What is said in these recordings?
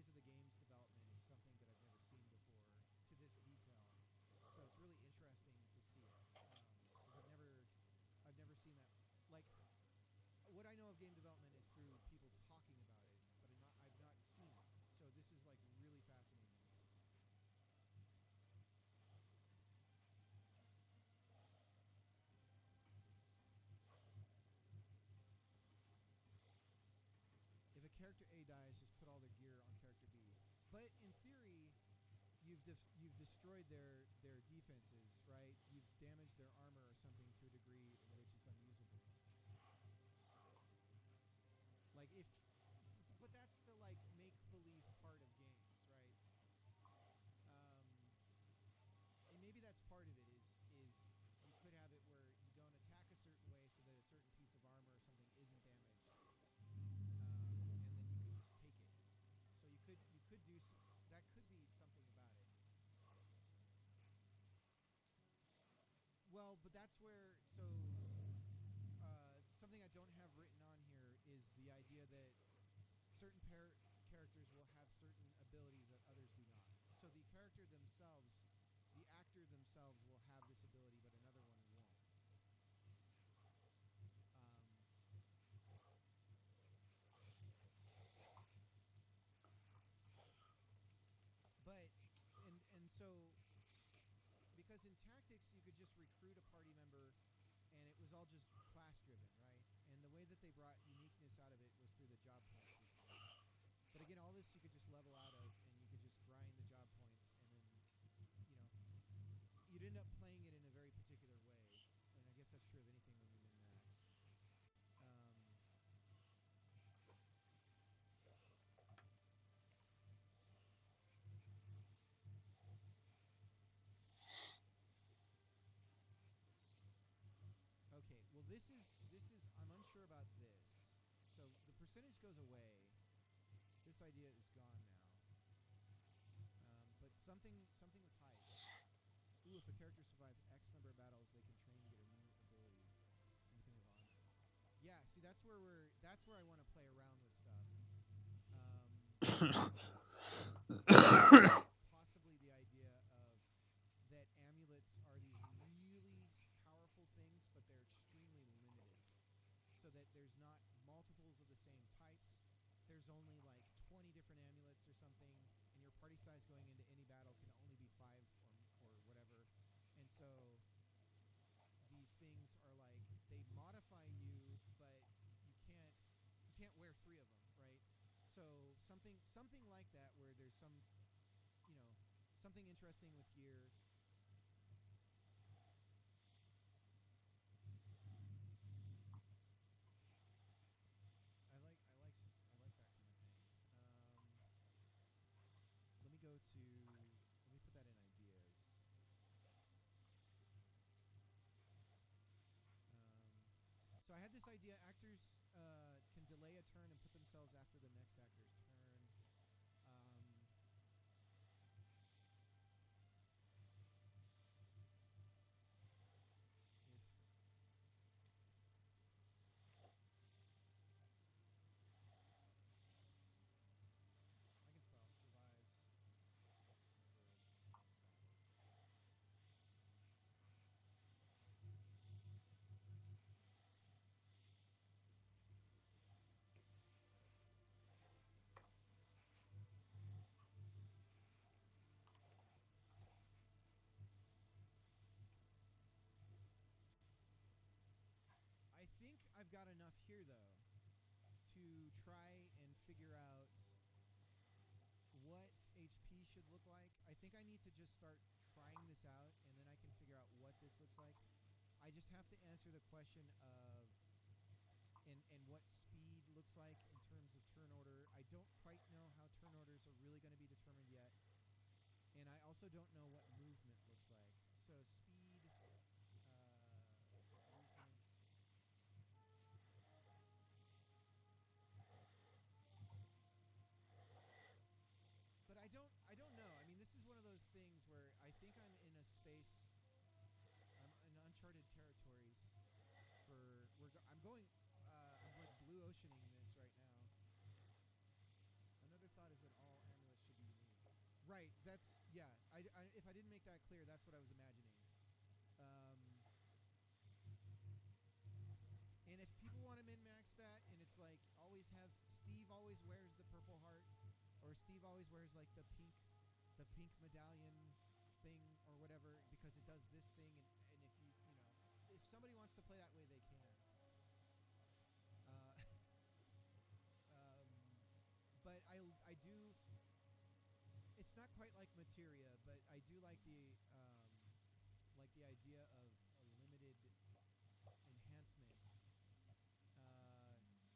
phase of the game's development is something that I've never seen before to this detail. So it's really interesting to see it because I've never seen that. Like what I know of game development is through people talking about it, but I've not seen it. So this is like really fascinating to me. If a character A dies, just put all their gear on character B. But in theory, you've destroyed their defenses, right? You've damaged their armor or something to a degree in which it's unusable. Like if, but that's the like make believe part of games, right? Um, and maybe that's part of it is you could have it where you don't attack a certain way so that a certain piece of armor or something isn't damaged, and then you can just take it. So you could do that could be something about it. Well, but that's where something I don't have written on here is the idea that certain characters will have certain abilities that others do not. So the character themselves, the actor themselves will have this ability, but another one won't. Um, but and so because in tactics you could just recruit a party member and it was all just class driven, right? And the way that they brought uniqueness out of it was through the job point system. But again, all this you could just level out of, and you could just grind the job points, and then you know you'd end up playing it in a very particular way. And I guess that's true of anything when you min max. Um, okay, well this is I'm unsure about this. So the percentage goes away. This idea is gone now. But something with height. Ooh, if a character survives X number of battles, they can train to get a new ability, and you can move on. Yeah, see, that's where I want to play around with stuff. Um, Possibly the idea of that amulets are these really powerful things, but they're extremely limited. So that there's not multiples of the same types. There's only like 20 different amulets or something, and your party size going into any battle can only be 5 or whatever. And so these things are like they modify you, but you can't you can't wear 3 of them, right? So something like that where there's some, you know, something interesting with gear. I like that kind of thing. Let me go to let me put that in ideas. So I had this idea: actors can delay a turn and put themselves after the next actor's turn. Um, if I can spell survives X number of battles. I think I've got enough here though to try and figure out what HP should look like. I think I need to just start trying this out, and then I can figure out what this looks like. I just have to answer the question of and what speed looks like in terms of turn order. I don't quite know how turn orders are really going to be determined yet, and I also don't know what movement looks like. So speed, movement. But I don't know. I mean, this is one of those things where I think I'm in a space. I'm in uncharted territories. I'm going. I'm like blue oceaning this right now. Another thought is that all Right. That's yeah. If I didn't make that clear, that's what I was imagining. Um, and if people want to min max that, and it's like always have Steve always wears the purple heart, or Steve always wears like the pink medallion thing or whatever because it does this thing, and if you know if somebody wants to play that way, they can. Uh, um, but I do. It's not quite like materia, but I do like the idea of a limited enhancement.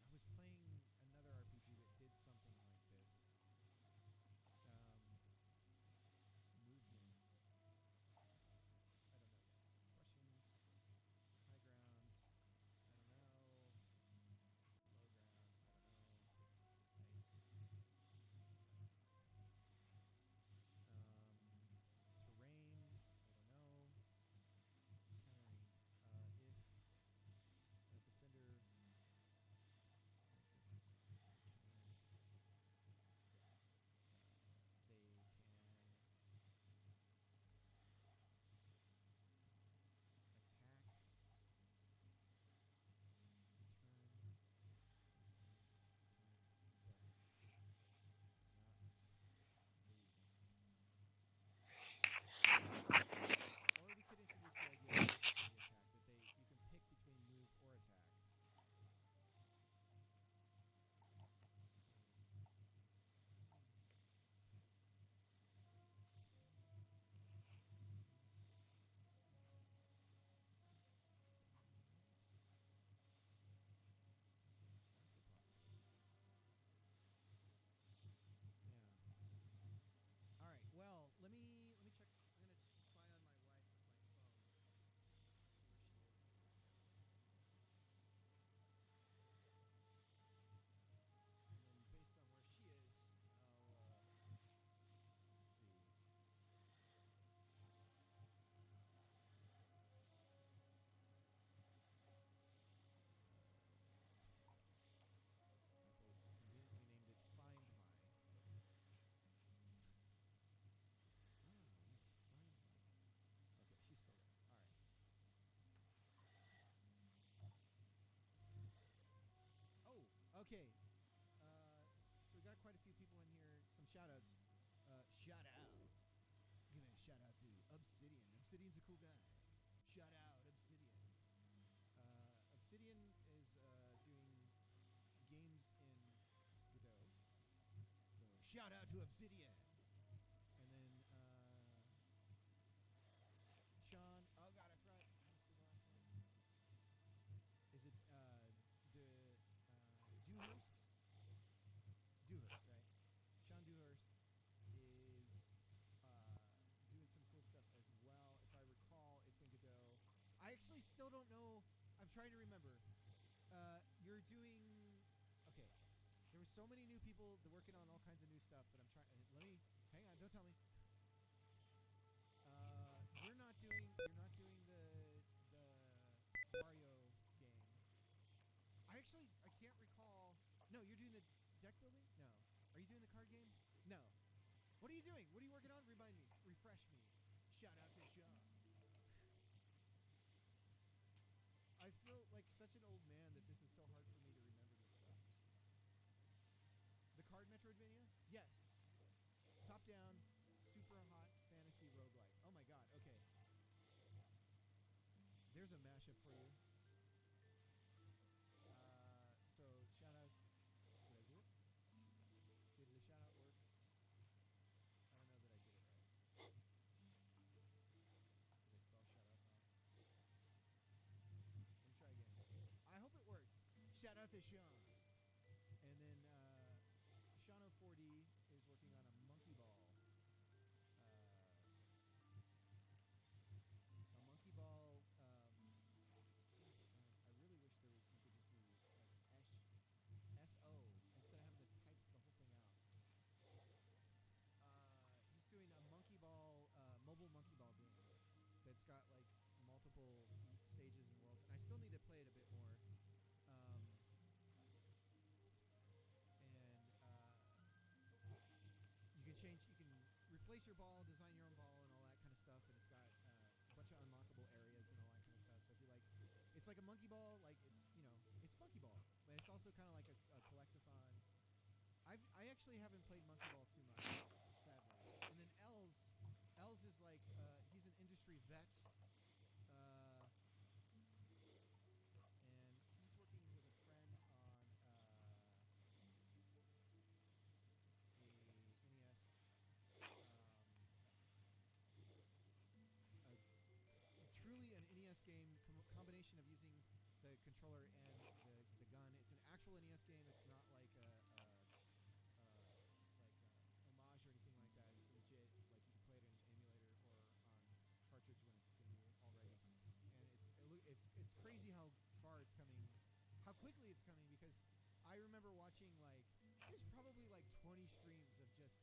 I was playing another RPG that did something like this. Movement. I don't know yet. Questions. High ground. I don't know. Low ground. I don't know. Nice. Terrain. I don't know. Countering. If a defender gets countered, they can attack, return, attack, but not move. Or we could introduce the idea of opportunity attack, that you can pick between move or attack. That's a possibility. Yeah. All right. Well, let me check. I'm gonna spy on my wife with my phone. See where she is. And then based on where she is, I'll see. Michael has conveniently named it Find My. Yes, Find My. Okay, she's still there. All right. Oh, okay. So we got quite a few people in here. Some shout outs. Shout out. Giving a shout out to Obsidian. Obsidian's a cool guy. Shout out, Obsidian. Obsidian is doing games in Godot. So shout out to Obsidian. And then Sean. Oh God, I forgot how to say the last name. Is it Dewhurst? Dewhurst, right? Sean Dewhurst is doing some cool stuff as well. If I recall, it's in Godot. I actually still don't know. I'm trying to remember. You're doing okay. There were so many new people working on all kinds of new stuff that I'm trying. Let me hang on. Don't tell me. You're not doing. You're not doing the Mario game. I can't recall. No, you're doing the deck building. No, are you doing the card game? No. What are you doing? What are you working on? Remind me. Refresh me. Shout out to Sean. I feel like such an old man that this is so hard for me to remember this stuff. The card Metroidvania? Yes. Top down, super hot fantasy roguelike. Oh my god, okay. There's a mashup for you. So shout out. Did I do it? Did the shout out work? I don't know that I did it right. Did I spell shout out wrong? Let me try again. I hope it worked. Shout out to Sean. And then Shano 4D is working on a monkey ball. A monkey ball. I really wish you could just do like SO instead of having to type the whole thing out. He's doing a monkey ball, mobile monkey ball game that's got like multiple stages and worlds, and I still need to play it a bit more. Um, place your ball, design your own ball, and all that kind of stuff. And it's got a bunch of unlockable areas and all that kind of stuff. So if you like, it's like a monkey ball, like it's monkey ball, but it's also kind of like a collectathon. I actually haven't played monkey ball too much, sadly. And then Els is like he's an industry vet, uh, and he's working with a friend on a NES a truly an NES game combination of using the controller and the gun. It's an actual NES game. It's not like a homage or anything like that. It's legit. Like you can play it in an emulator or on cartridge when it's going to be all ready. And it's crazy how far it's coming, how quickly it's coming. Because I remember watching like there's probably like 20 streams of just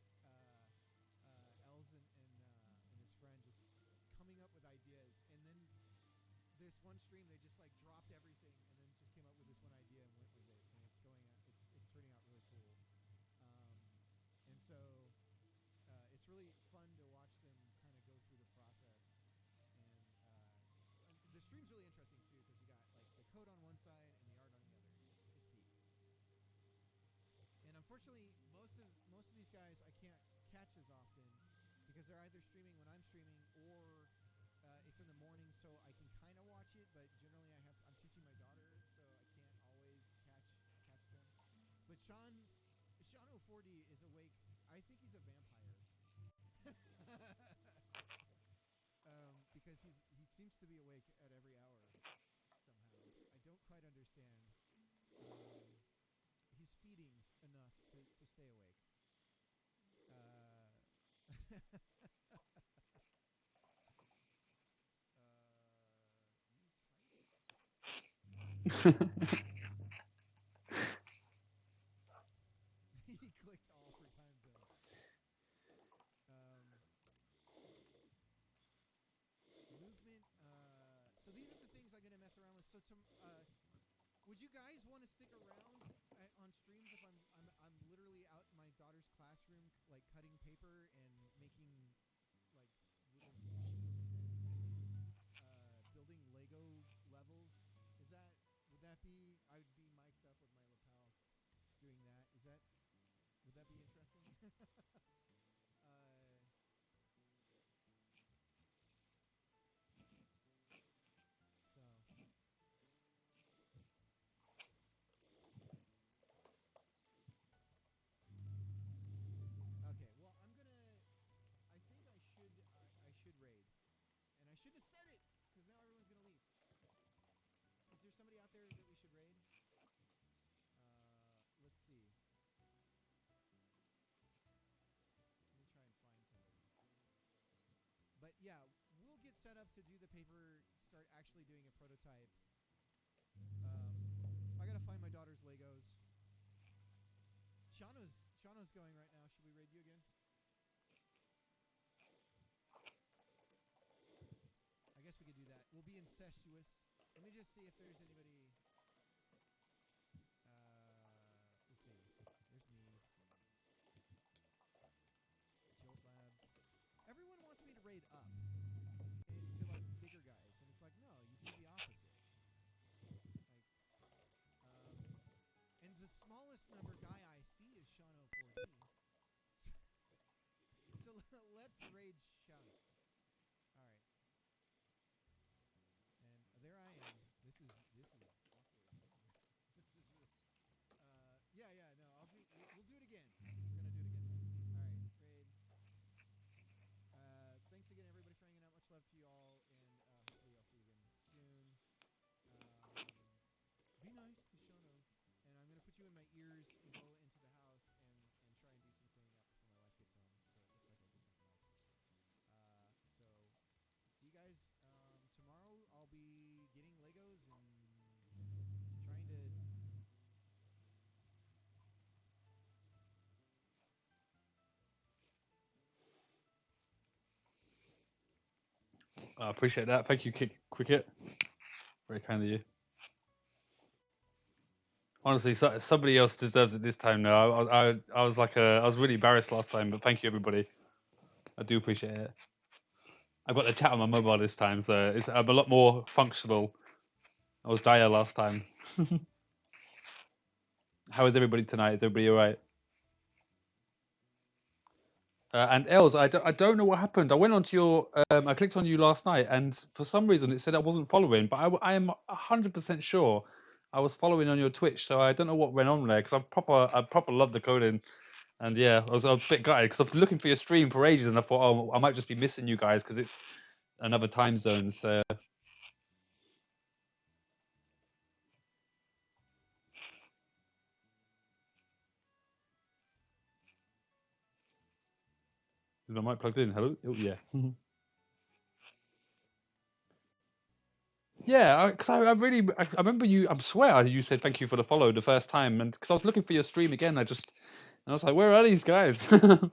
Els and his friend just coming up with ideas, and then this one stream they just like dropped everything and then just came up with this one idea and went with it, and it's turning out really cool. Um, and so it's really fun to watch them kind of go through the process. And the stream's really interesting too because you got like the code on one side and the art on the other. It's neat. And unfortunately, most of these guys I can't catch as often because they're either streaming when I'm streaming or it's in the morning, so I can kind of watch it. But generally, I'm teaching my daughter, so I can't always catch them. But Sean O4D is awake. I think he's a vampire. Because he seems to be awake at every hour somehow. I don't quite understand. Um, he's feeding enough to stay awake. Uh, use heights. He clicked all for time zone. Um, movement. So these are the things I'm gonna mess around with. Would you guys want to stick around on streams if I'm literally out in my daughter's classroom, like cutting paper and making like little sheets and building Lego levels? Is that would that be? I would be mic'd up with my lapel doing that. Is that would that be interesting? uh, so okay. Well, I'm gonna. I think I should raid, and I shouldn't have said it because now everyone's gonna leave. Is there somebody out there that we should raid? Let's see. Let me try and find somebody. But yeah, we'll get set up to do the paper. Start actually doing a prototype. I gotta find my daughter's Legos. Shano's going right now. Should we raid you again? I guess we could do that. We'll be incestuous. Let me just see if there's anybody. Let's see. There's me, Jolt Lab. Everyone wants me to raid up to like bigger guys, and it's like, no, you do the opposite. Like, um, and the smallest number guy I see is Shano 4D. So, so let's raid Shano. All right, and there I am. This is awkward. This is yeah, no, we'll do it again. We're gonna do it again. All right, raid. Thanks again, everybody, for hanging out. Much love to you all, and hopefully I'll see you again soon. Be nice to Shono, and I'm gonna put you in my ears and go into the house and try and do some cleaning up before my wife gets home. So it looks like I did something right. So see you guys tomorrow. I'll be getting Legos and trying to. I appreciate that. Thank you, Cricket. Very kind of you. Honestly, somebody else deserves it this time. Now, I was really embarrassed last time, but thank you, everybody. I do appreciate it. I've got the chat on my mobile this time, so I'm a lot more functional. I was dire last time. How is everybody tonight? Is everybody all right? And Els, I don't know what happened. I went onto your, I clicked on you last night, and for some reason it said I wasn't following, but I am 100% sure I was following on your Twitch, so I don't know what went on there because I proper love the coding, and yeah, I was a bit gutted because I've been looking for your stream for ages, and I thought, oh, I might just be missing you guys because it's another time zone. So is my mic plugged in? Hello? Oh yeah. Yeah, because I really I remember you. I swear you said thank you for the follow the first time, and because I was looking for your stream again, I was like, where are these guys? Oh,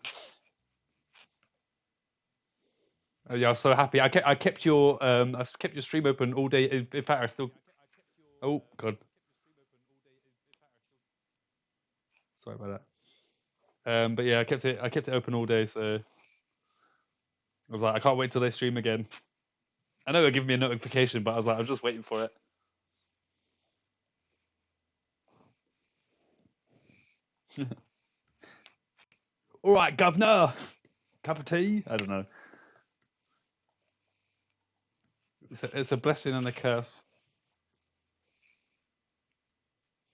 yeah, I was so happy. I kept your stream open all day. In fact, I still. Oh God, sorry about that. But yeah, I kept it open all day. So I was like, I can't wait till they stream again. I know they're giving me a notification, but I was like, I'm just waiting for it. All right, governor, cup of tea. I don't know. It's a blessing and a curse.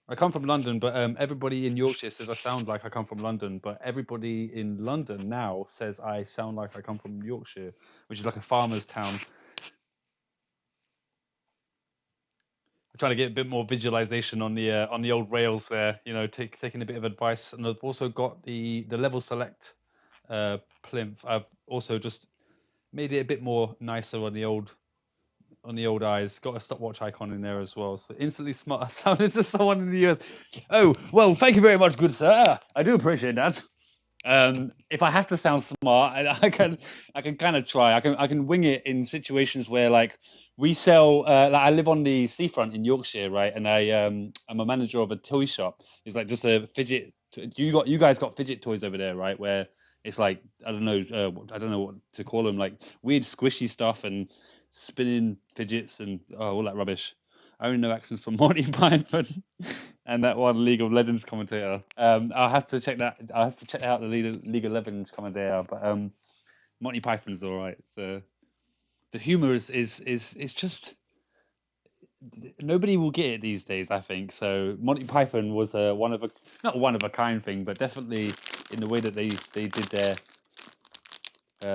I come from London, but everybody in Yorkshire says I sound like I come from London. But everybody in London now says I sound like I come from Yorkshire, which is like a farmer's town. I'm trying to get a bit more visualization on the old rails there. You know, taking a bit of advice, and I've also got the level select plinth. I've also just made it a bit more nicer on the old eyes. Got a stopwatch icon in there as well. So instantly smart. I sounded to someone in the US. Oh, well, thank you very much, good sir. I do appreciate that. If I have to sound smart, I can kind of try. I can wing it in situations where like we sell. Like I live on the seafront in Yorkshire, right? And I'm a manager of a toy shop. It's like just a fidget. You guys got fidget toys over there, right? Where it's like I don't know what to call them, like weird squishy stuff and spinning fidgets and all that rubbish. I only know accents from Monty Python and that one League of Legends commentator. I'll have to check that. I'll have to check out the League of Legends commentator. But Monty Python's all right. So the humor is just nobody will get it these days. I think so. Monty Python was one of a not one of a kind thing, but definitely in the way that they did their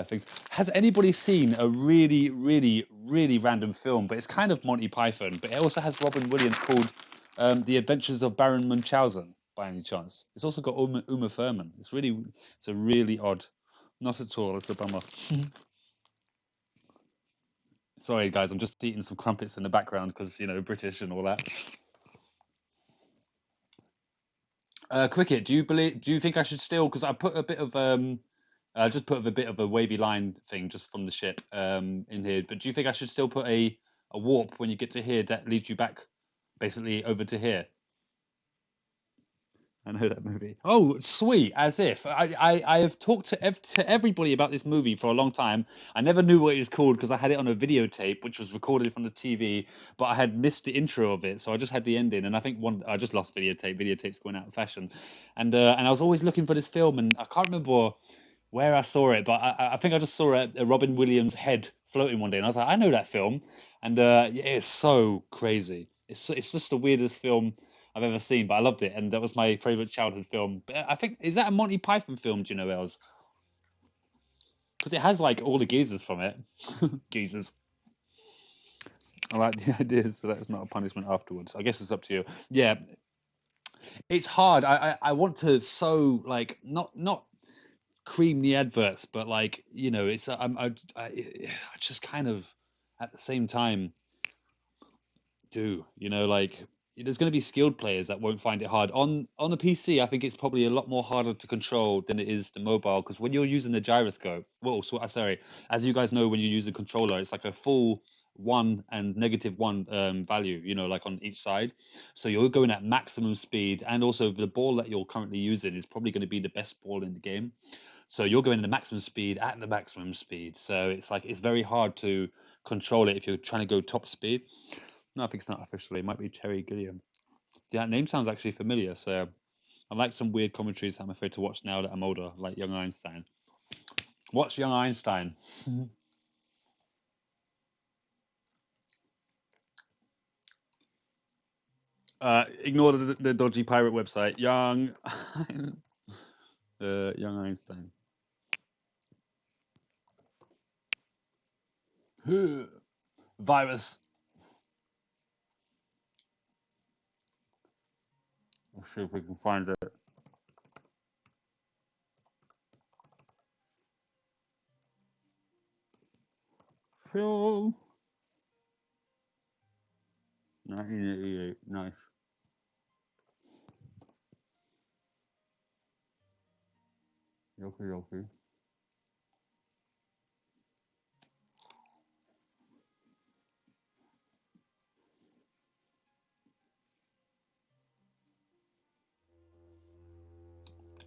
things. Has anybody seen a really, really, really random film? But it's kind of Monty Python, but it also has Robin Williams called The Adventures of Baron Munchausen. By any chance, it's also got Uma Thurman. It's a really odd. Not at all. It's a bummer. Sorry, guys. I'm just eating some crumpets in the background because British and all that. Cricket. Do you think I should still? Because I put a bit of I just put a bit of a wavy line thing just from the ship in here. But do you think I should still put a warp when you get to here that leads you back basically over to here? I know that movie. Oh, sweet! As if I have talked to everybody about this movie for a long time. I never knew what it was called because I had it on a videotape, which was recorded from the TV, but I had missed the intro of it, so I just had the ending. And I think I just lost videotape. Videotape's going out of fashion, and I was always looking for this film, and I can't remember where I saw it, but I think I just saw a Robin Williams head floating one day, and I was like, I know that film, and yeah, it's so crazy. It's just the weirdest film I've ever seen, but I loved it, and that was my favorite childhood film. But I think is that a Monty Python film? Do you know, Els? Because it has like all the geezers from it. Geezers. I like the idea, so that's not a punishment afterwards. I guess it's up to you. Yeah, it's hard. I want to so like not cream the adverts, but like it's I just kind of at the same time do like there's going to be skilled players that won't find it hard on a PC. I think it's probably a lot more harder to control than it is the mobile because when you're using the gyroscope, well, sorry, as you guys know, when you use a controller, it's like a full one and negative one value, like on each side. So you're going at maximum speed, and also the ball that you're currently using is probably going to be the best ball in the game. So you're going the maximum speed at the maximum speed. So it's like it's very hard to control it if you're trying to go top speed. No, I think it's not officially. It might be Terry Gilliam. That name sounds actually familiar. So I like some weird commentaries I'm afraid to watch now that I'm older, like Young Einstein. Watch Young Einstein. Ignore the dodgy pirate website. Young Einstein. Virus. Let's see if we can find it. Film. 1988. Nice. Yoki Yoki.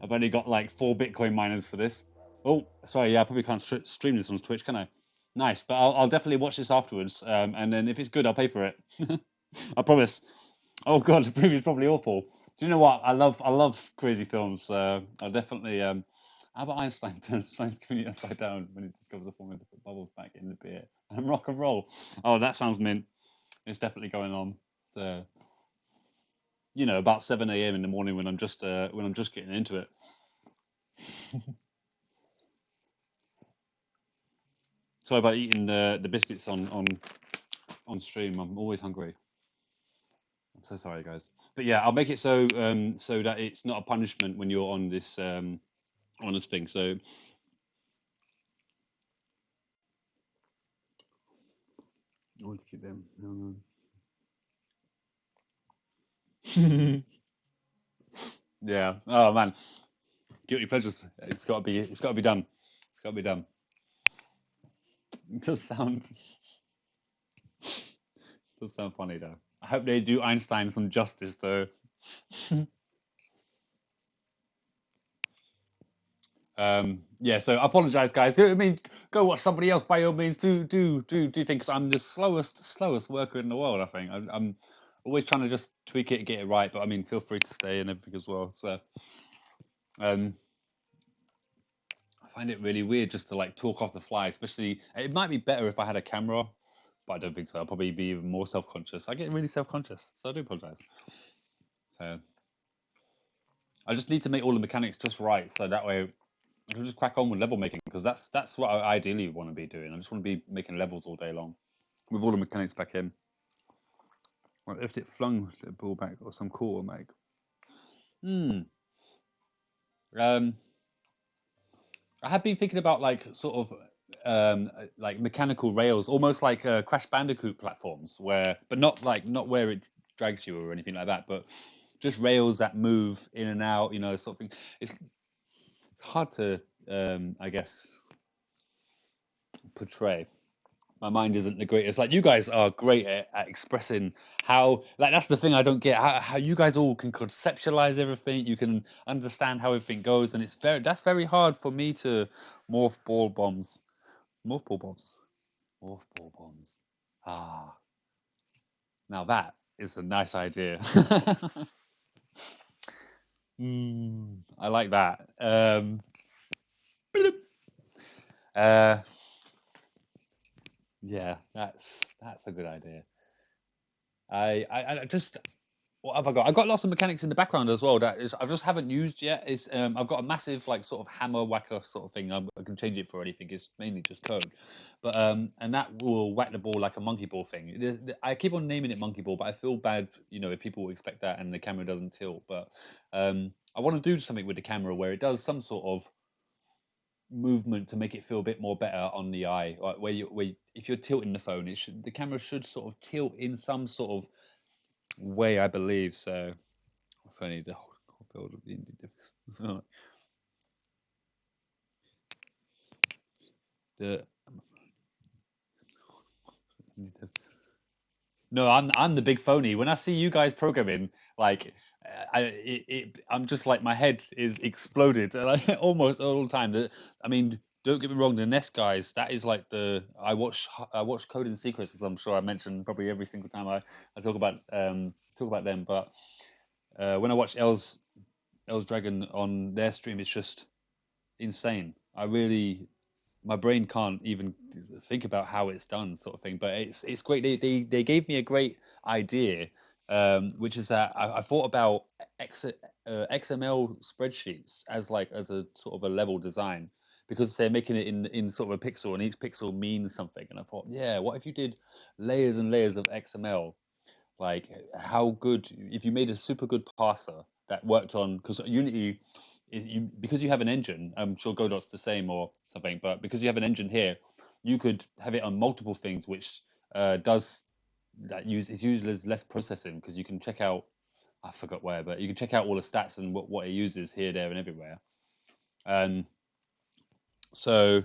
I've only got like 4 Bitcoin miners for this. Oh, sorry. Yeah, I probably can't stream this on Twitch, can I? Nice, but I'll definitely watch this afterwards. And then if it's good, I'll pay for it. I promise. Oh god, the movie's probably awful. Do you know what? I love crazy films. I'll definitely. How about Einstein turns science community upside down when he discovers the formula to put bubbles back in the beer and rock and roll? Oh, that sounds mint. It's definitely going on. Uh, about 7 a.m. in the morning when I'm just getting into it. Sorry about eating the biscuits on stream. I'm always hungry. I'm so sorry, guys. But yeah, I'll make it so that it's not a punishment when you're on this thing. So I want to keep them. Yeah. Oh man, guilty pleasures. It's got to be. It's got to be done. It's got to be done. It does sound funny though. I hope they do Einstein some justice though. Yeah, so I apologize, guys. I mean, go watch somebody else by all means. Do think I'm the slowest worker in the world. I think I'm always trying to just tweak it, get it right. But I mean, feel free to stay and everything as well. So, um, I find it really weird just to like talk off the fly. Especially, it might be better if I had a camera, but I don't think so. I'll probably be even more self conscious. I get really self conscious, so I do apologize. So, I just need to make all the mechanics just right, so that way I can just crack on with level making because that's what I ideally want to be doing. I just want to be making levels all day long with all the mechanics back in. Or if it flung the ball back or some quarter make. Hmm. Um, I have been thinking about like sort of like mechanical rails, almost like Crash Bandicoot platforms, but not where it drags you or anything like that, but just rails that move in and out, sort of thing. It's hard to, I guess, portray. My mind isn't the greatest. Like you guys are great at expressing how. Like that's the thing I don't get. How you guys all can conceptualize everything. You can understand how everything goes, and that's very hard for me to morph ball bombs. Morph ball bombs. Morph ball bombs. Ah, now that is a nice idea. I like that. Uh, yeah, that's a good idea. I just what have I got? I've got lots of mechanics in the background as well that I just haven't used yet. Is I've got a massive like sort of hammer whacker sort of thing. I can change it for anything. It's mainly just code, but and that will whack the ball like a monkey ball thing. I keep on naming it monkey ball, but I feel bad, if people expect that and the camera doesn't tilt. But I want to do something with the camera where it does some sort of movement to make it feel a bit more better on the eye. Like if you're tilting the phone, the camera should sort of tilt in some sort of way, I believe. So if only the whole build of the indie the no, I'm the big phony. When I see you guys programming, like I'm just like my head is exploded, and I, almost all the time. I mean, don't get me wrong, the Nest guys. That is like the I watch Code and Secrets, as I'm sure I mentioned probably every single time I talk about them. But when I watch L's Dragon on their stream, it's just insane. I really my brain can't even think about how it's done, sort of thing. But it's great. They gave me a great idea, which is that I thought about XML spreadsheets as like as a sort of a level design because they're making it in sort of a pixel, and each pixel means something. And I thought, yeah, what if you did layers and layers of XML? Like how good if you made a super good parser that worked on because Unity because you have an engine. I'm sure Godot's the same or something, but because you have an engine here, you could have it on multiple things, which does that use is used as less processing because you can check out I forgot where, but you can check out all the stats and what it uses here, there, and everywhere. Um, so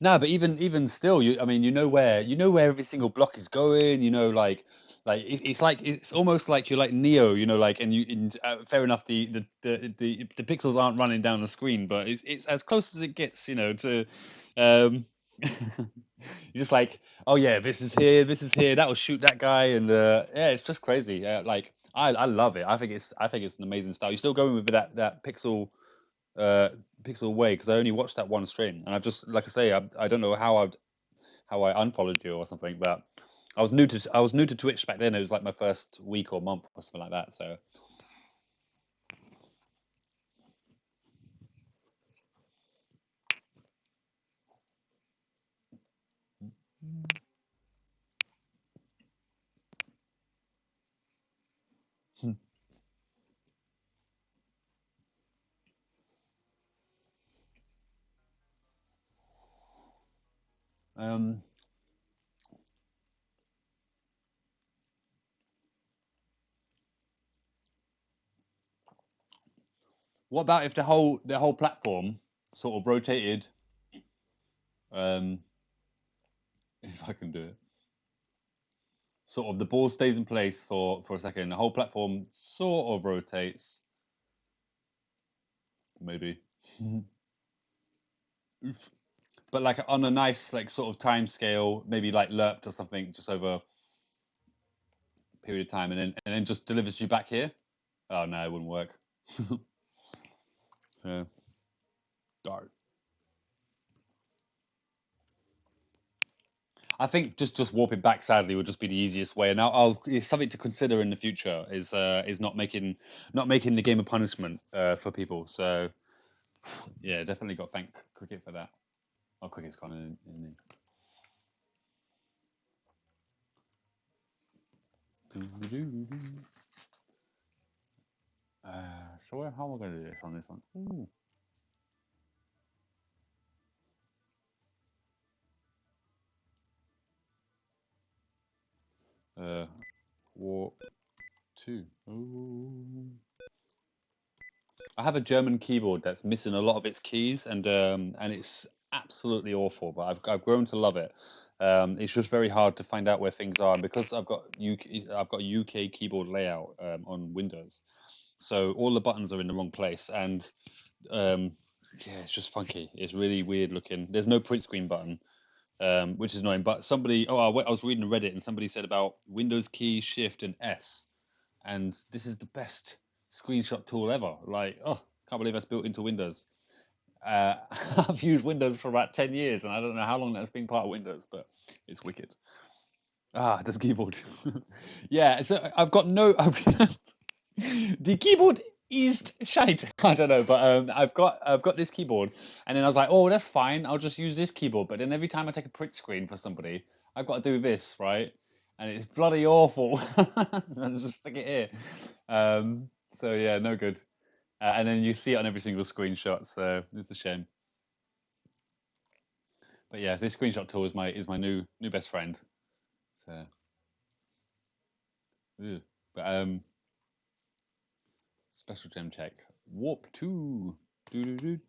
no, but even still, I mean, you know where every single block is going. You know, like it's like it's almost like you're like Neo. You know, like fair enough, the pixels aren't running down the screen, but it's as close as it gets. You know, to um, you're just like, oh yeah, this is here. That will shoot that guy, and yeah, it's just crazy. I love it. I think it's an amazing style. You're still going with that uh, pixel way because I only watched that one stream, and I've just like I say, I don't know how I unfollowed you or something, but I was new to Twitch back then. It was like my first week or month or something like that. So um, what about if the whole platform sort of rotated? Um, if I can do it, sort of the ball stays in place for a second. The whole platform sort of rotates, maybe. Oof. But like on a nice like sort of time scale, maybe like lerped or something, just over a period of time, and then just delivers you back here. Oh no, it wouldn't work. Yeah, dark. I think just warping back sadly would just be the easiest way. And it's something to consider in the future is not making the game a punishment for people. So yeah, definitely got to thank Cricket for that. Oh, Cricket's gone in. So how am I going to do this on this one? Ooh. Warp two. Ooh. I have a German keyboard that's missing a lot of its keys, and it's absolutely awful. But I've grown to love it. It's just very hard to find out where things are, and because I've got UK keyboard layout on Windows, so all the buttons are in the wrong place, and um, yeah, it's just funky. It's really weird looking. There's no print screen button, which is annoying. But I was reading Reddit, and somebody said about Windows key, Shift, and S, and this is the best screenshot tool ever. Like, oh, can't believe that's built into Windows. I've used Windows for about 10 years, and I don't know how long that's been part of Windows, but it's wicked. Ah, this keyboard. Yeah, so I've got no. The keyboard is shite. I don't know, but I've got this keyboard, and then I was like, oh, that's fine. I'll just use this keyboard. But then every time I take a print screen for somebody, I've got to do this, right? And it's bloody awful. And just stick it here. So yeah, no good. And then you see it on every single screenshot, so it's a shame. But yeah, this screenshot tool is my new best friend. So, ew. But special gem check. Warp 2. Doo doo doo.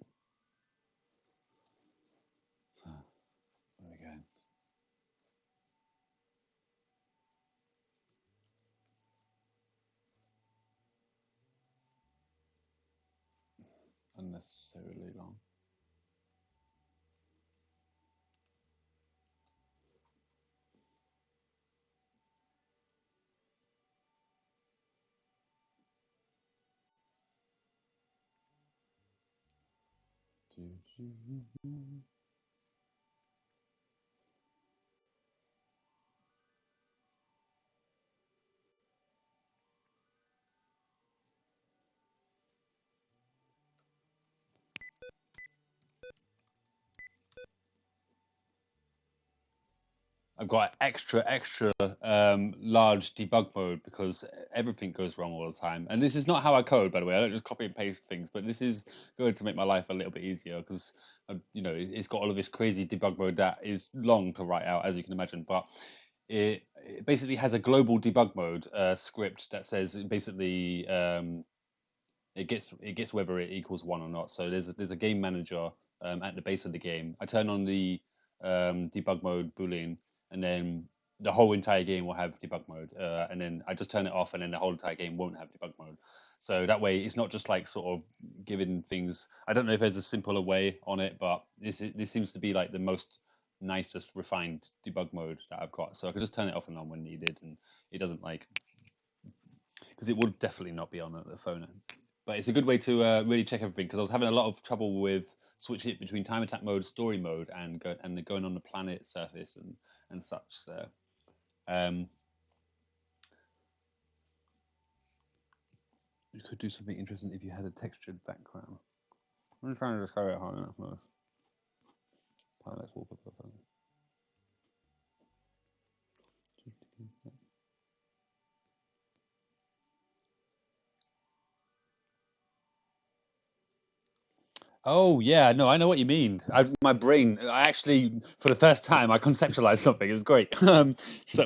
So, there we go. unnecessarily long. I've got extra large debug mode because everything goes wrong all the time. And this is not how I code, by the way. I don't just copy and paste things, but this is going to make my life a little bit easier because it's got all of this crazy debug mode that is long to write out, as you can imagine. But it basically has a global debug mode script that says basically it gets whether it equals one or not. So there's a game manager at the base of the game. I turn on the debug mode boolean, and then the whole entire game will have debug mode. And then I just turn it off, and then the whole entire game won't have debug mode. So that way, it's not just like sort of giving things. I don't know if there's a simpler way on it, but this seems to be like the most nicest refined debug mode that I've got. So I can just turn it off and on when needed, and it doesn't like because it would definitely not be on the phone. But it's a good way to really check everything because I was having a lot of trouble with switching it between time attack mode, story mode, and going on the planet surface and such. So um, you could do something interesting if you had a textured background. I'm trying to describe it hard enough. Parallax wallpaper. Oh yeah, no, I know what you mean. My brain, I actually, for the first time, I conceptualized something. It was great. So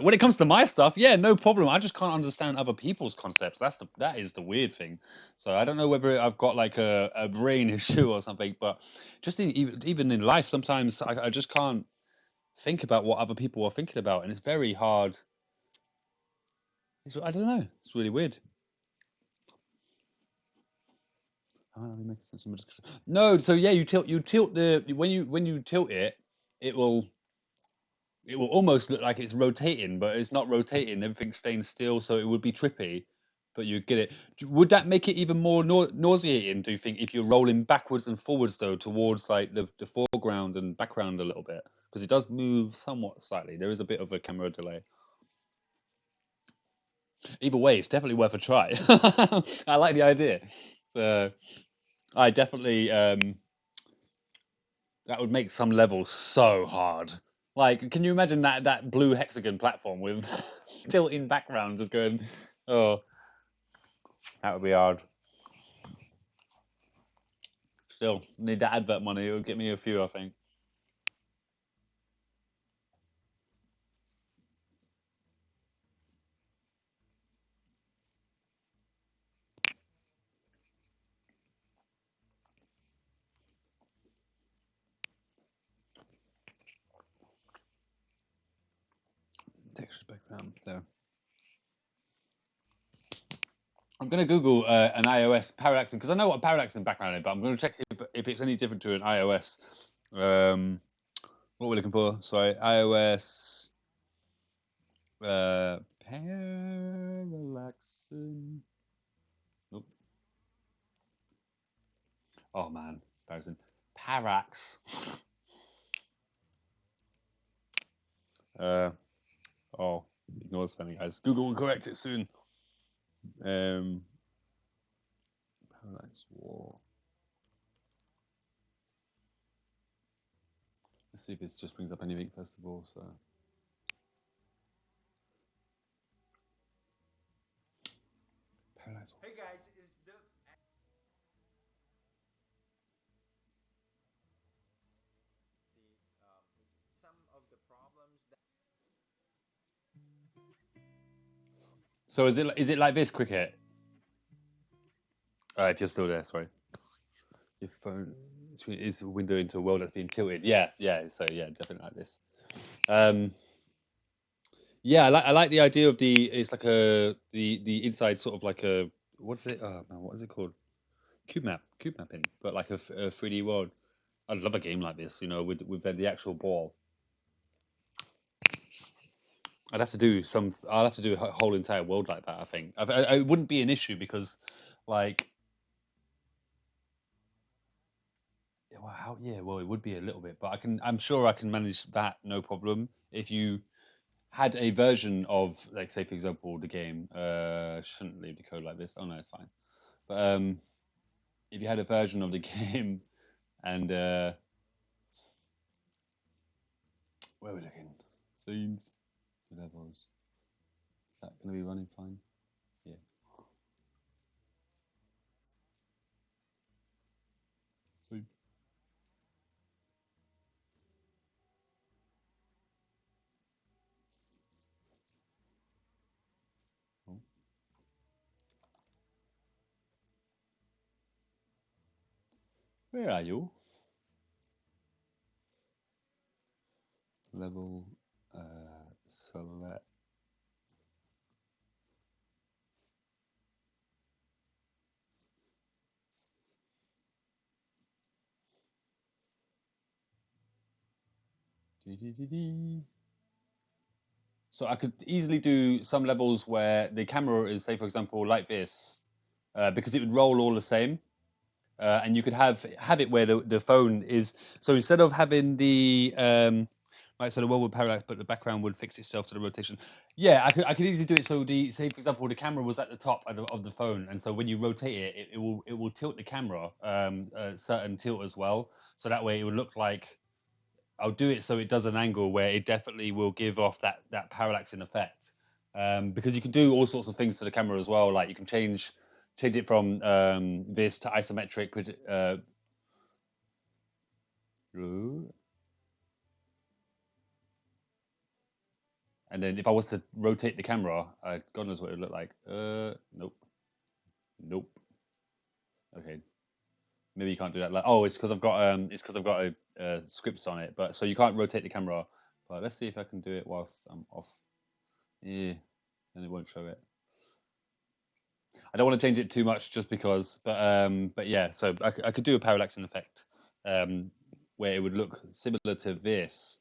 when it comes to my stuff, yeah, no problem. I just can't understand other people's concepts. That is the weird thing. So I don't know whether I've got like a brain issue or something, but just even in life, sometimes I just can't think about what other people are thinking about, and it's very hard. I don't know. It's really weird. Oh, that makes sense. No, so yeah, you tilt the when you tilt it, it will it will almost look like it's rotating, but it's not rotating. Everything's staying still, so it would be trippy, but you get it. Would that make it even more nauseating? Do you think if you're rolling backwards and forwards though towards like the foreground and background a little bit because it does move somewhat slightly. There is a bit of a camera delay. Either way, it's definitely worth a try. I like the idea. So I definitely that would make some levels so hard. Like, can you imagine that blue hexagon platform with tilting background just going, oh, that would be hard. Still, need that advert money. It would get me a few, I think. Texture background there. I'm going to Google an iOS parallaxing because I know what parallaxing background is, but I'm going to check if it's any different to an iOS. What we're looking for? Sorry, iOS parallaxing. Nope. Oh man, it's embarrassing. Parax. Oh, ignore the spelling, guys. Google will correct it soon. Parallax War. Let's see if it just brings up anything first of all. So. Parallax War. Hey guys, is the some of the problems that So is it like this, Cricket? If you're still there, sorry. Your phone is a window into a world that's being tilted. Yeah, yeah. So yeah, definitely like this. Yeah, I like the idea of the it's like the inside sort of like a what is it? Oh man, what is it called? cube mapping, but like a 3D world. I'd love a game like this, you know, with the actual ball. I'd have to do some. I'll have to do a whole entire world like that. I think it wouldn't be an issue because, like, well, well, it would be a little bit, but I'm sure I can manage that no problem. If you had a version of, like, say for example, the game. Shouldn't leave the code like this. Oh no, it's fine. But if you had a version of the game and where are we looking? Scenes, levels. Is that going to be running fine? Yeah. Sweet. Oh. Where are you? Level select. So I could easily do some levels where the camera is, say, for example, like this, because it would roll all the same, and you could have it where the phone is. So instead of having the right, so the world would parallax, but the background would fix itself to the rotation. Yeah, I could easily do it. So the say for example, the camera was at the top of the phone, and so when you rotate it, it will tilt the camera a certain tilt as well. So that way it would look like I'll do it so it does an angle where it definitely will give off that parallaxing effect. Because you can do all sorts of things to the camera as well. Like you can change it from this to isometric. And then if I was to rotate the camera, God knows what it would look like. Nope, nope. Okay, maybe you can't do that. Like, oh, it's because I've got scripts on it. But so you can't rotate the camera. But let's see if I can do it whilst I'm off. Yeah, and it won't show it. I don't want to change it too much just because, but yeah. So I could do a parallaxing effect, um, where it would look similar to this.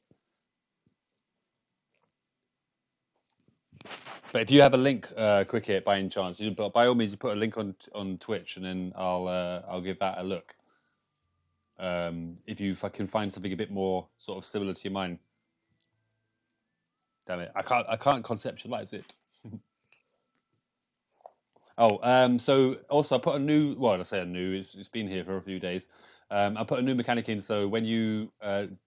But if you have a link, Cricket, by any chance, by all means, you put a link on Twitch, and then I'll give that a look. If I can find something a bit more sort of similar to your mind. Damn it, I can't conceptualize it. Oh, so also I put a new. Well, I say a new. It's been here for a few days. I put a new mechanic in. So when you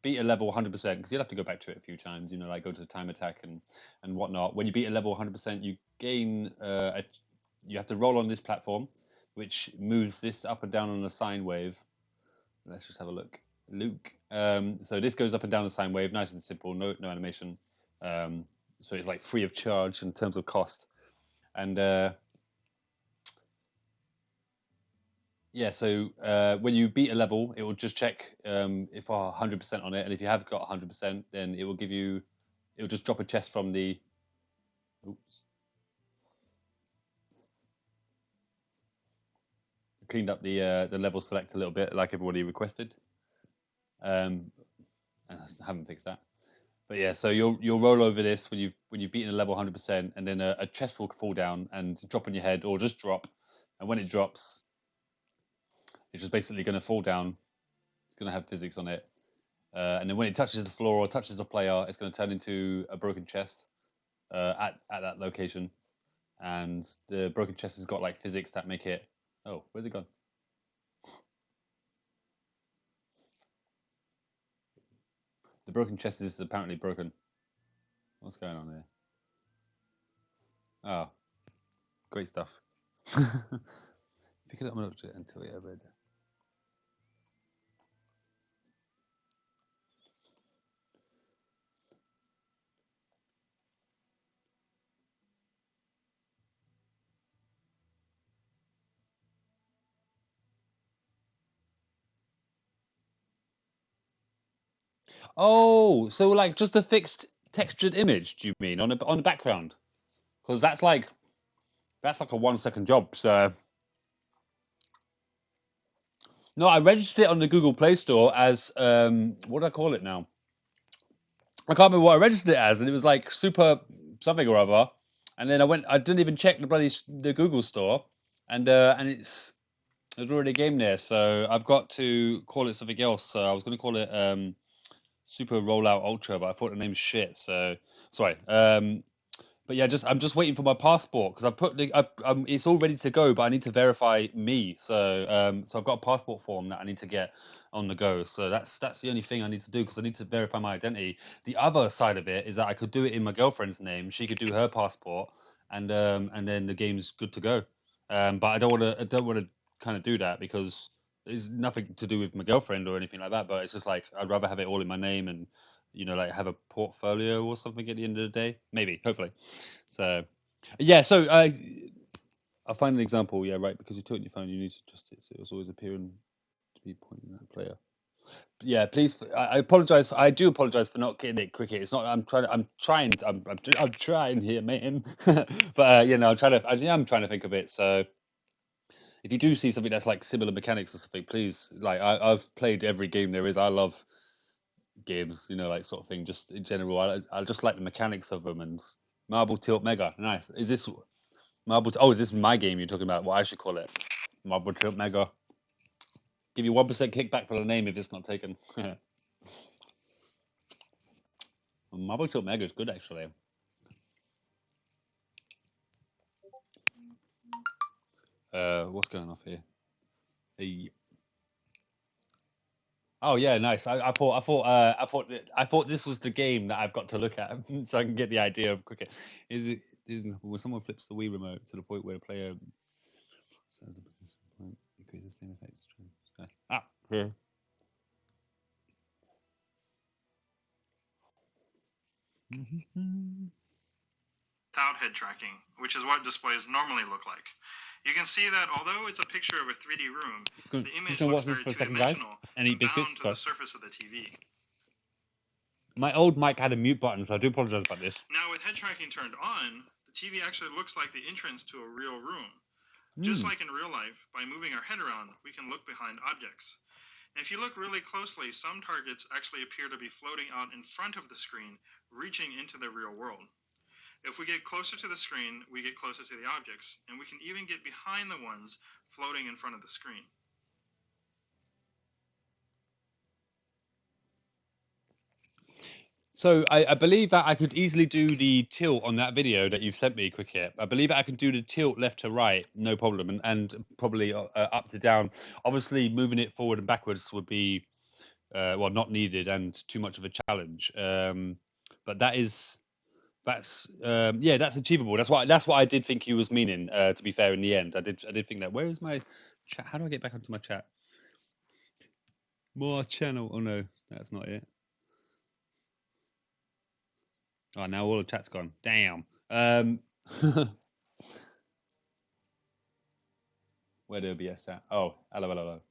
beat a level 100%, because you'll have to go back to it a few times. You know, like go to the time attack and whatnot. When you beat a level 100%, you gain. You have to roll on this platform, which moves this up and down on a sine wave. Let's just have a look. Luke. So this goes up and down the sine wave, nice and simple, no animation. So it's like free of charge in terms of cost. And yeah, so when you beat a level, it will just check if you're 100% on it, and if you have got 100%, then it will give you, it will just drop a chest from the. Oops. Cleaned up the level select a little bit, like everybody requested. And I haven't fixed that. But yeah, so you'll roll over this when you've beaten a level 100%, and then a chest will fall down and drop on your head, or just drop. And when it drops, it's just basically going to fall down. It's going to have physics on it, and then when it touches the floor or touches the player, it's going to turn into a broken chest at that location. And the broken chest has got like physics that make it. Oh, where's it gone? The broken chest is apparently broken. What's going on there? Oh, great stuff. Pick it up and look at it until it read. Oh, so like just a fixed textured image? Do you mean on the background? Because that's like a 1 second job. So No, I registered it on the Google Play Store as what do I call it now? I can't remember what I registered it as, and it was like super something or other. And then I didn't even check the Google Store, and there's already a game there, so I've got to call it something else. So I was going to call it Super Rollout Ultra, but I thought the name's shit. So sorry. But yeah, I'm just waiting for my passport because it's all ready to go, but I need to verify me. So I've got a passport form that I need to get on the go. So that's the only thing I need to do because I need to verify my identity. The other side of it is that I could do it in my girlfriend's name. She could do her passport, and then the game's good to go. But I don't want to kind of do that because it's nothing to do with my girlfriend or anything like that. But it's just like I'd rather have it all in my name and like have a portfolio or something at the end of the day. Maybe, hopefully. So, yeah. So I'll find an example. Yeah, right. Because you took your phone, you need to adjust it so it's always appearing to be pointing at a player. Yeah, please. I apologize. I do apologize for not getting it cricket. It's not. I'm trying. I'm trying. I'm trying here, man. But I'm trying to think of it. So if you do see something that's like similar mechanics or something, please. Like I've played every game there is. I love games, like sort of thing. Just in general, I just like the mechanics of them. And Marble Tilt Mega. Nice. Is this Marble? Oh, is this my game you're talking about? What I should call it? Marble Tilt Mega. Give you 1% kickback for the name if it's not taken. Marble Tilt Mega is good actually. What's going off here? Hey. Oh yeah, nice. I thought this was the game that I've got to look at so I can get the idea of cricket. Is when someone flips the Wii remote to the point where the player says the participant, it creates the same effect. Here. Without head tracking, which is what displays normally look like. You can see that although it's a picture of a 3D room, the image looks very two-dimensional and eat and biscuits. bound to the surface of the TV. My old mic had a mute button, so I do apologize about this. Now, with head tracking turned on, the TV actually looks like the entrance to a real room. Just like in real life, by moving our head around, we can look behind objects. And if you look really closely, some targets actually appear to be floating out in front of the screen, reaching into the real world. If we get closer to the screen, we get closer to the objects, and we can even get behind the ones floating in front of the screen. So I believe that I could easily do the tilt on that video that you've sent me, Cricket. I believe that I can do the tilt left to right, no problem, and probably up to down. Obviously, moving it forward and backwards would be not needed and too much of a challenge. But that's achievable. That's what I did think he was meaning. To be fair, in the end, I did think that. Where is my chat? How do I get back onto my chat? More channel. Oh no, that's not it. Oh, now all the chat's gone. Damn. Where do OBS at? Oh, hello.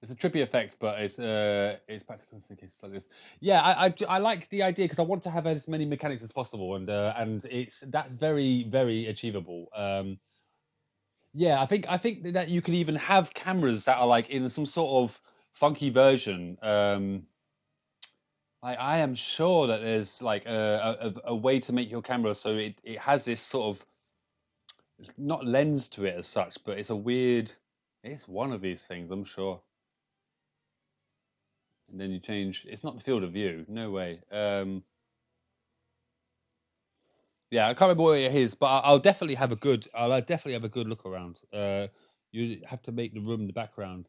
It's a trippy effect, but it's practical it's like this. Yeah, I like the idea because I want to have as many mechanics as possible, and that's very very achievable. Yeah, I think that you can even have cameras that are like in some sort of funky version. I am sure that there's like a way to make your camera so it has this sort of not lens to it as such, but it's one of these things, I'm sure. And then you change, it's not the field of view, no way. Yeah, I can't remember what it is, but I'll definitely have a good look around. You have to make the room the background.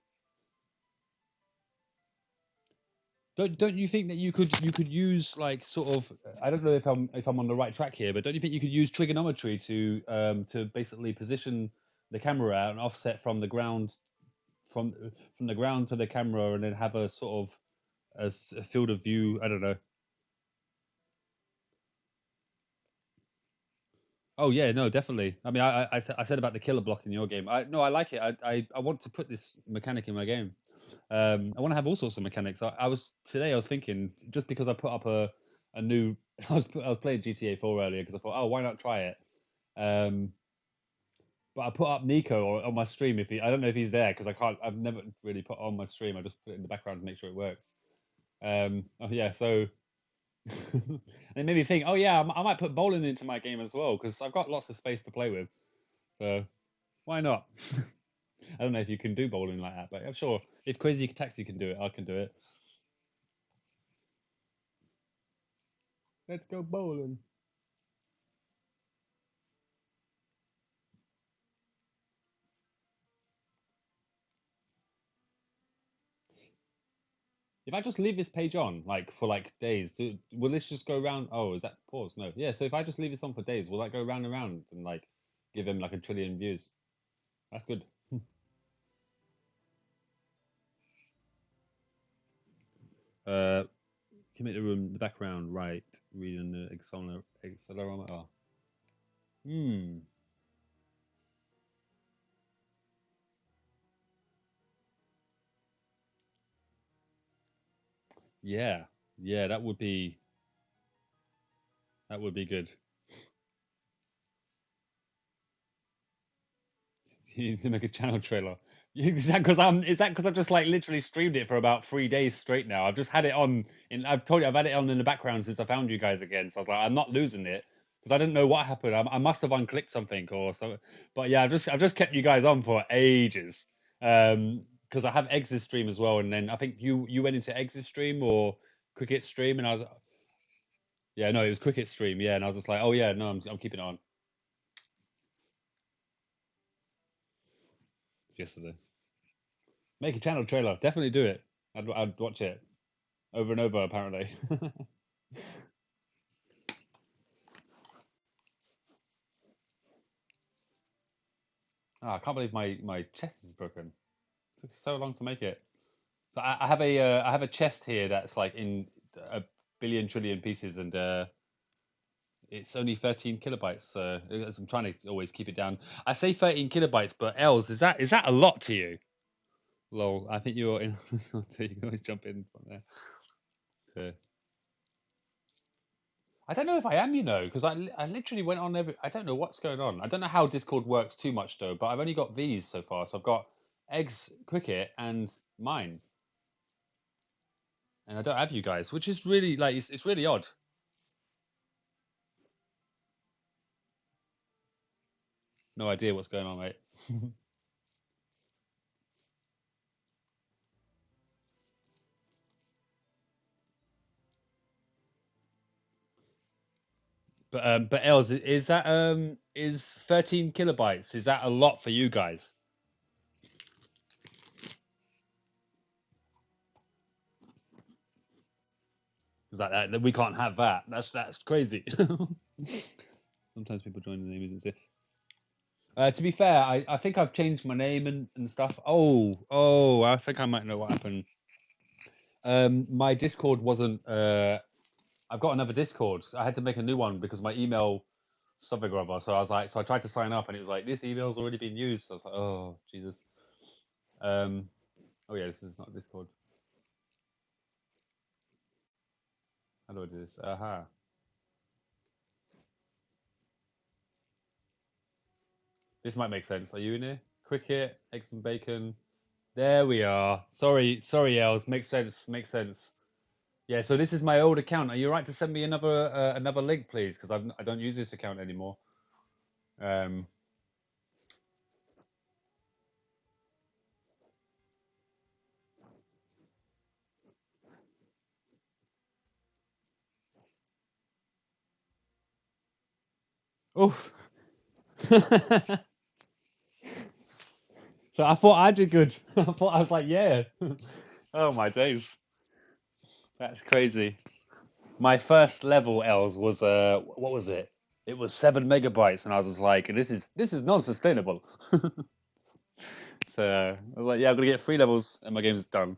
Don't you think that you could use like sort of, I don't know if I'm on the right track here, but don't you think you could use trigonometry to basically position the camera out and offset from the ground from the ground to the camera and then have a sort of a field of view? I don't know. Oh yeah, no, definitely. I mean, I said about the killer block in your game. I like it. I want to put this mechanic in my game. I want to have all sorts of mechanics. I was thinking just because I put up a new I was playing GTA 4 earlier because I thought, oh, why not try it? Um, But I put up Nico on my stream if he. I don't know if he's there because I can't. I've never really put on my stream. I just put it in the background to make sure it works. Oh yeah, so and it made me think. Oh yeah, I might put bowling into my game as well because I've got lots of space to play with. So why not? I don't know if you can do bowling like that, but I'm sure if Crazy Taxi can do it, I can do it. Let's go bowling. If I just leave this page on, like for like days, will this just go around? Oh, is that pause? No. Yeah. So if I just leave this on for days, will that go round and round and like give him like a trillion views? That's good. uh, commit the room, the background, right? Reading the accelerometer. Hmm. Yeah. Yeah. That would be good. You need to make a channel trailer. Is that because I've just like literally streamed it for about 3 days straight now? I've just had it on, and I've told you I've had it on in the background since I found you guys again. So I was like, I'm not losing it because I didn't know what happened. I must have unclicked something or so. But yeah, I've just kept you guys on for ages. Because I have Eggs' stream as well, and then I think you went into Eggs' stream or Cricket stream, and I was yeah, no, it was Cricket stream, yeah, and I was just like, oh yeah, no, I'm keeping it on. It's yesterday. Make a channel trailer. Definitely do it. I'd watch it over and over. Apparently. I can't believe my chest is broken. It took so long to make it. So I have a chest here that's like in a billion trillion pieces, and it's only 13 kilobytes. So I'm trying to always keep it down. I say 13 kilobytes, but Els, is that a lot to you? Lol. I think you're in. So you can always jump in from there. Okay. I don't know if I am, because I literally went on every. I don't know what's going on. I don't know how Discord works too much though. But I've only got these so far. So I've got Eggs, Cricket, and mine, and I don't have you guys, which is really like it's really odd. No idea what's going on, mate. But Els, is that is 13 kilobytes? Is that a lot for you guys? Is that we can't have that? That's crazy. Sometimes people join the name agency. To be fair, I think I've changed my name and stuff. Oh, I think I might know what happened. My Discord wasn't. I've got another Discord. I had to make a new one because my email something or other. So I was like, so I tried to sign up, and it was like this email's already been used. So I was like, oh Jesus. Um. Oh yeah, this is not Discord. How do I do this? Aha. This might make sense. Are you in here? Cricket, eggs and bacon. There we are. Sorry, Els. Makes sense. Makes sense. Yeah, so this is my old account. Are you all right to send me another link, please? Because I don't use this account anymore. Um, oof. So I thought I did good. I was like, yeah. Oh my days, that's crazy. My first level Els was what was it? It was 7 megabytes, and I was just like, this is non-sustainable. So I was like, yeah, I'm gonna get 3 levels, and my game's done.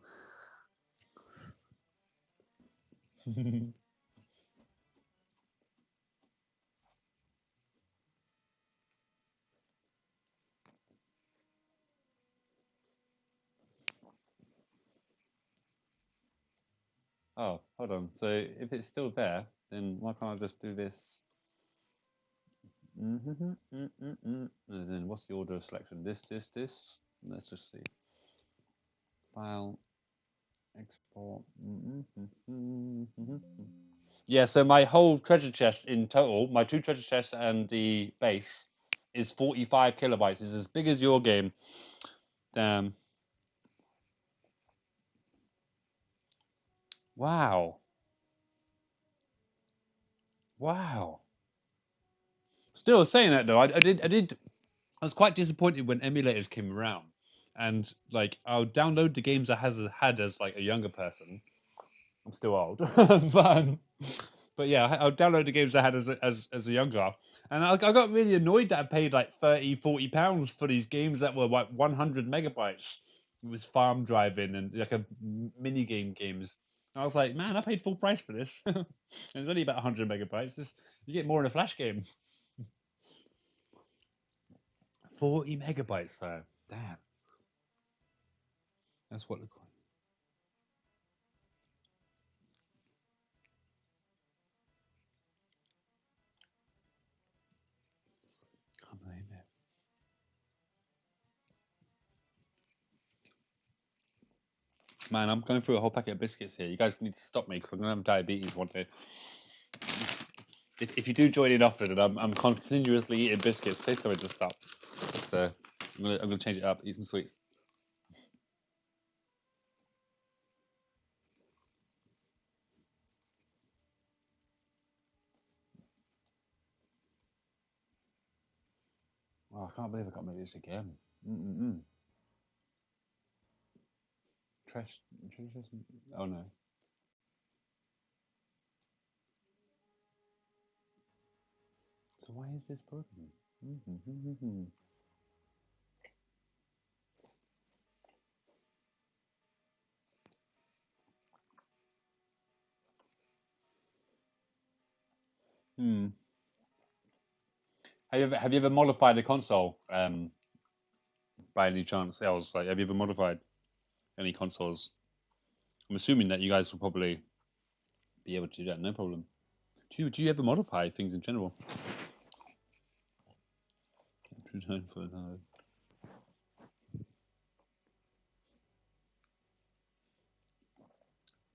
Oh, hold on. So if it's still there, then why can't I just do this? And then what's the order of selection? This. Let's just see. File, export. Yeah, so my whole treasure chest in total, my 2 treasure chests and the base, is 45 kilobytes. It's as big as your game. Damn. Wow. Wow. Still saying that though, I was quite disappointed when emulators came around, and like I'll download the games I had as like a younger person. I'm still old, but yeah, I'll download the games I had as a younger, and I got really annoyed that I paid like 30-40 pounds for these games that were like 100 megabytes. It was farm driving and like a mini games. I was like, man, I paid full price for this. And it's only about 100 megabytes. You get more in a flash game. 40 megabytes though. Damn. That's what the coin. Can't believe it. Man, I'm going through a whole packet of biscuits here. You guys need to stop me because I'm going to have diabetes one day. If you do join in often and I'm continuously eating biscuits, please tell me to stop. So I'm gonna change it up, eat some sweets. Oh, I can't believe I got to do this again. Trash. Oh no. So why is this broken? Hmm. Have you ever modified a console? By any chance, else? Like, have you ever modified any consoles? I'm assuming that you guys will probably be able to do that, no problem. Do you ever modify things in general?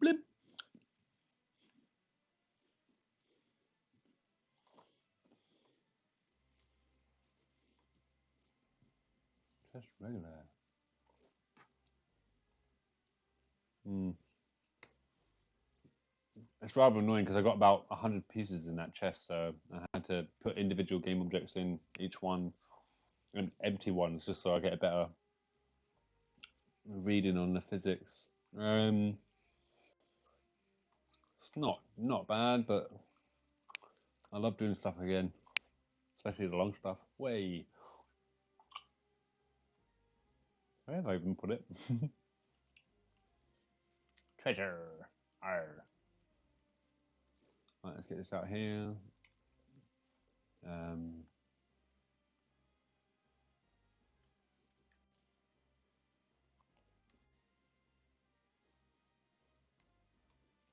Blip. Just regular. It's rather annoying because I got about 100 pieces in that chest, so I had to put individual game objects in each one and empty ones just so I get a better reading on the physics. It's not bad, but I love doing stuff again, especially the long stuff. Way. Where have I even put it? Treasure. Arr. Right, let's get this out here.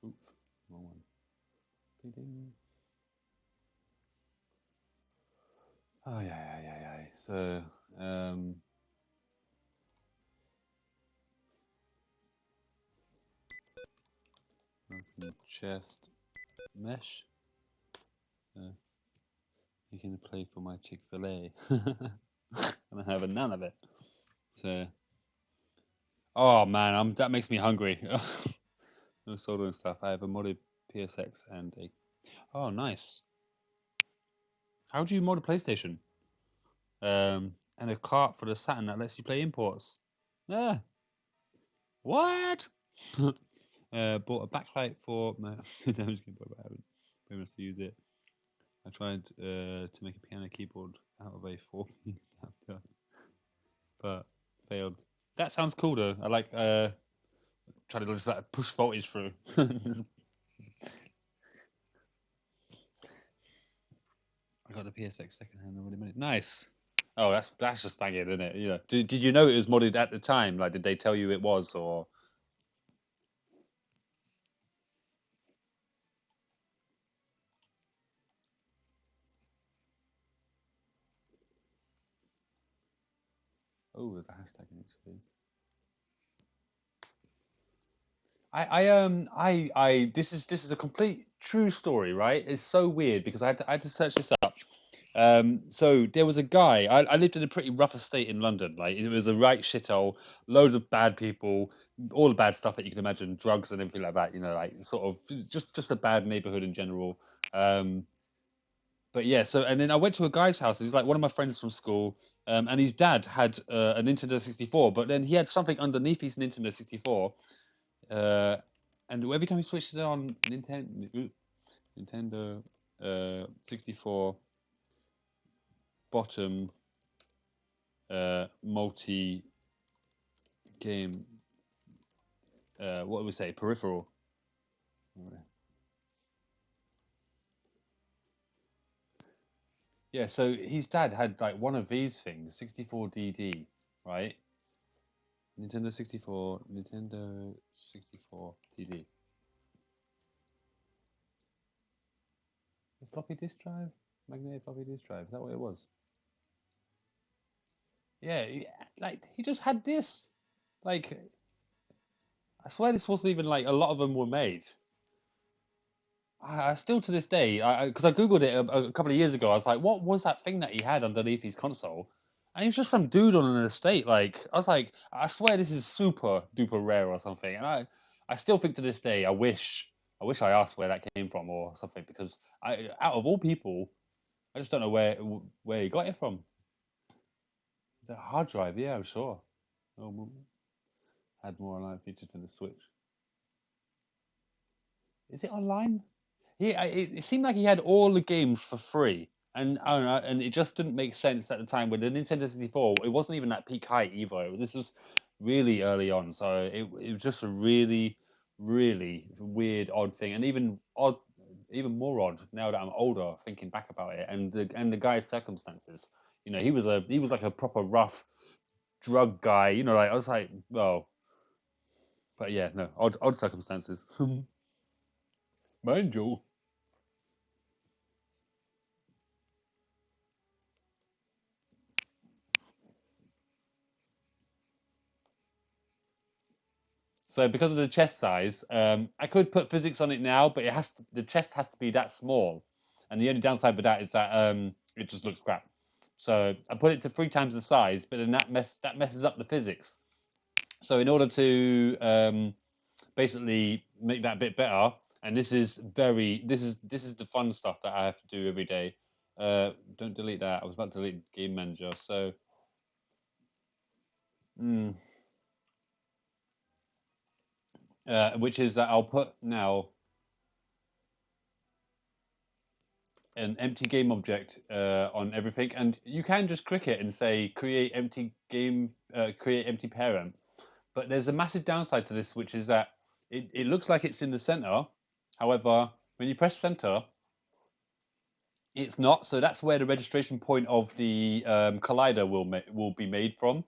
Oof, wrong one. Ding. Oh yeah. So, chest mesh. You can play for my Chick-fil-A. And I have none of it. So, oh man, that makes me hungry. No soldering stuff. I have a modded PSX and a. Oh, nice. How do you mod a PlayStation? And a cart for the Saturn that lets you play imports. Yeah. What? Bought a backlight for my damage game, but I haven't been able to use it. I tried to make a piano keyboard out of a 4-pin adapter, but failed. That sounds cool though. I like trying to just like push voltage through. I got a PSX secondhand already made. Nice. Oh, that's just banging, isn't it? You know, did you know it was modded at the time? Like, did they tell you it was, or? Oh, there's a hashtag in each of these. This is a complete true story, right? It's so weird because I had to search this up. So there was a guy. I lived in a pretty rough estate in London. Like it was a right shithole, loads of bad people, all the bad stuff that you can imagine, drugs and everything like that. You know, like sort of just a bad neighborhood in general. But yeah, so and then I went to a guy's house. He's like one of my friends from school, and his dad had a Nintendo 64, but then he had something underneath his Nintendo 64. And every time he switched it on, Nintendo 64 bottom multi game. What do we say? Peripheral. Yeah, so his dad had like one of these things, 64DD, right? Nintendo 64 DD. A floppy disk drive? Magnetic floppy disk drive. Is that what it was? Yeah, like he just had this. Like, I swear this wasn't even like a lot of them were made. I still to this day, because I googled it a couple of years ago. I was like, what was that thing that he had underneath his console? And he was just some dude on an estate. Like, I was like, I swear this is super duper rare or something. And I still think to this day, I wish I asked where that came from or something because out of all people, I just don't know where he got it from. The hard drive, yeah, I'm sure. Oh, had more online features than the Switch. Is it online? It seemed like he had all the games for free, and I don't know, and it just didn't make sense at the time with the Nintendo 64. It wasn't even at peak height either. This was really early on, so it was just a really, really weird, odd thing, and even more odd now that I'm older, thinking back about it, and the guy's circumstances. You know, he was like a proper rough drug guy. You know, like I was like, well, but yeah, no, odd circumstances. Mind you. So because of the chest size, I could put physics on it now, but the chest has to be that small, and the only downside with that is that it just looks crap. So I put it to 3 times the size, but then that messes up the physics. So in order to basically make that a bit better, and this is the fun stuff that I have to do every day. Don't delete that. I was about to delete Game Manager. So. Mm, which is that I'll put now an empty game object on everything, and you can just click it and say create empty game, create empty parent. But there's a massive downside to this, which is that it looks like it's in the center. However, when you press center, it's not. So that's where the registration point of the collider will be made from,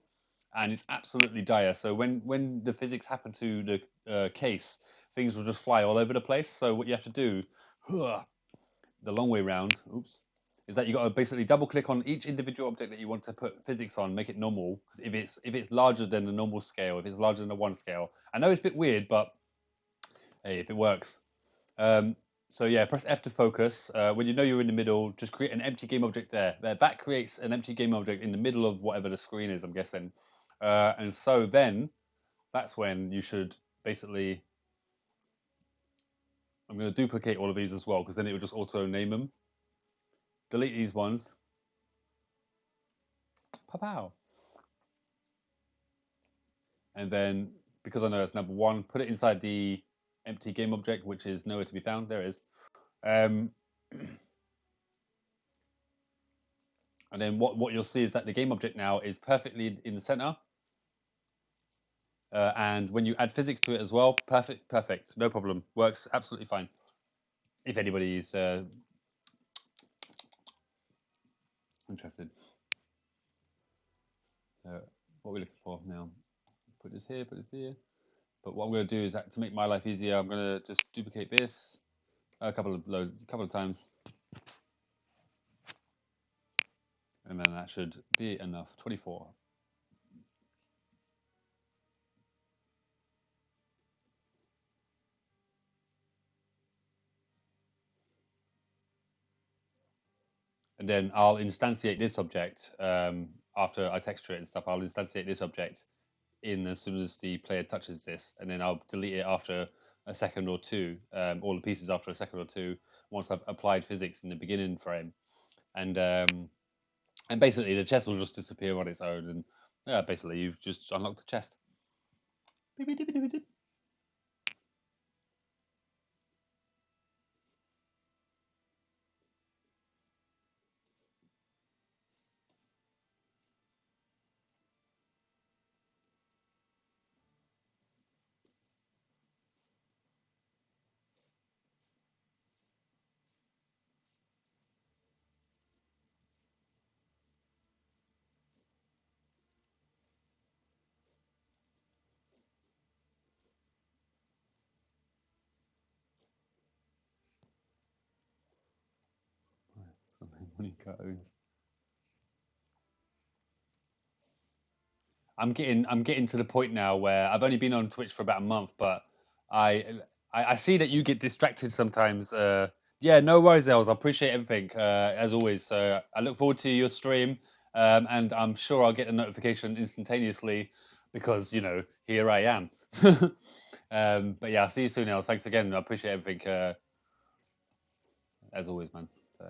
and it's absolutely dire. So when the physics happen to the case, things will just fly all over the place. So what you have to do, the long way round, oops, is that you got to basically double click on each individual object that you want to put physics on, make it normal. Because if it's larger than the normal scale, if it's larger than the 1 scale, I know it's a bit weird, but hey, if it works. Um, so yeah, press F to focus. When you know you're in the middle, just create an empty game object there. That creates an empty game object in the middle of whatever the screen is, I'm guessing. And so then that's when you should basically. I'm going to duplicate all of these as well because then it will just auto name them. Delete these ones. Pow. And then because I know it's number 1, put it inside the empty game object, which is nowhere to be found. There it is. And then what you'll see is that the game object now is perfectly in the center. And when you add physics to it as well, perfect, no problem, works absolutely fine. If anybody's interested. What are we looking for now? Put this here, put this here. But what I'm going to do is that to make my life easier, I'm going to just duplicate this a couple of times, and then that should be enough. 24. and then I'll instantiate this object after I texture it and stuff. I'll instantiate this object in as soon as the player touches this, and then I'll delete it after a second or two, all the pieces after a second or two, once I've applied physics in the beginning frame, and basically the chest will just disappear on its own, and yeah, basically you've just unlocked the chest. I'm getting to the point now where I've only been on Twitch for about a month, but I I see that you get distracted sometimes. Yeah, no worries, Els. I appreciate everything as always. So I look forward to your stream, and I'm sure I'll get a notification instantaneously because here I am. But yeah, I'll see you soon, Els. Thanks again. I appreciate everything as always, man. So.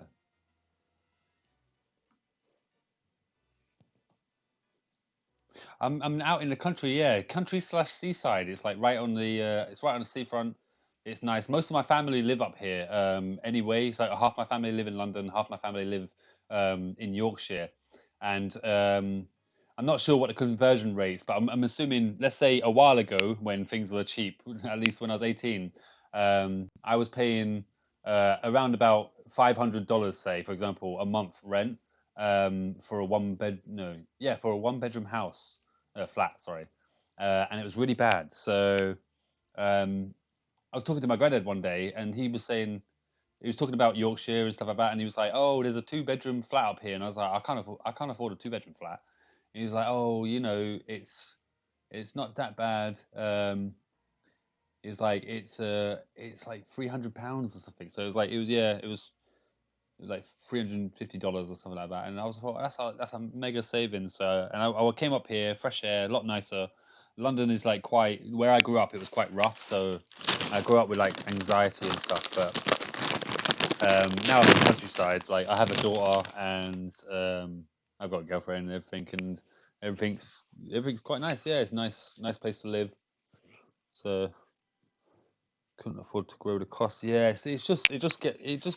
I'm out in the country, yeah, country slash seaside. It's like right on the it's right on the seafront. It's nice. Most of my family live up here. Anyway, so half my family live in London, half my family live in Yorkshire, and I'm not sure what the conversion rates, but I'm assuming, let's say a while ago when things were cheap, at least when I was 18, I was paying around about $500, say, for example, a month rent for a for a one bedroom house flat, sorry, and it was really bad. So um, I was talking to my granddad one day, and he was talking about Yorkshire and stuff like that, and he was like, "Oh, there's a two-bedroom flat up here," and I was like, I can't afford a two-bedroom flat." And he was like, "Oh, it's not that bad." It was like it's like £300 or something. So it was like it was like $350 or something like that, and I was thought that's a mega savings. So, and I came up here, fresh air, a lot nicer. London is like quite where I grew up. It was quite rough, so I grew up with like anxiety and stuff. But now I'm in the countryside. Like I have a daughter, and I've got a girlfriend and everything, and everything's quite nice. Yeah, it's a nice place to live. So couldn't afford to grow the cost. Yeah, it just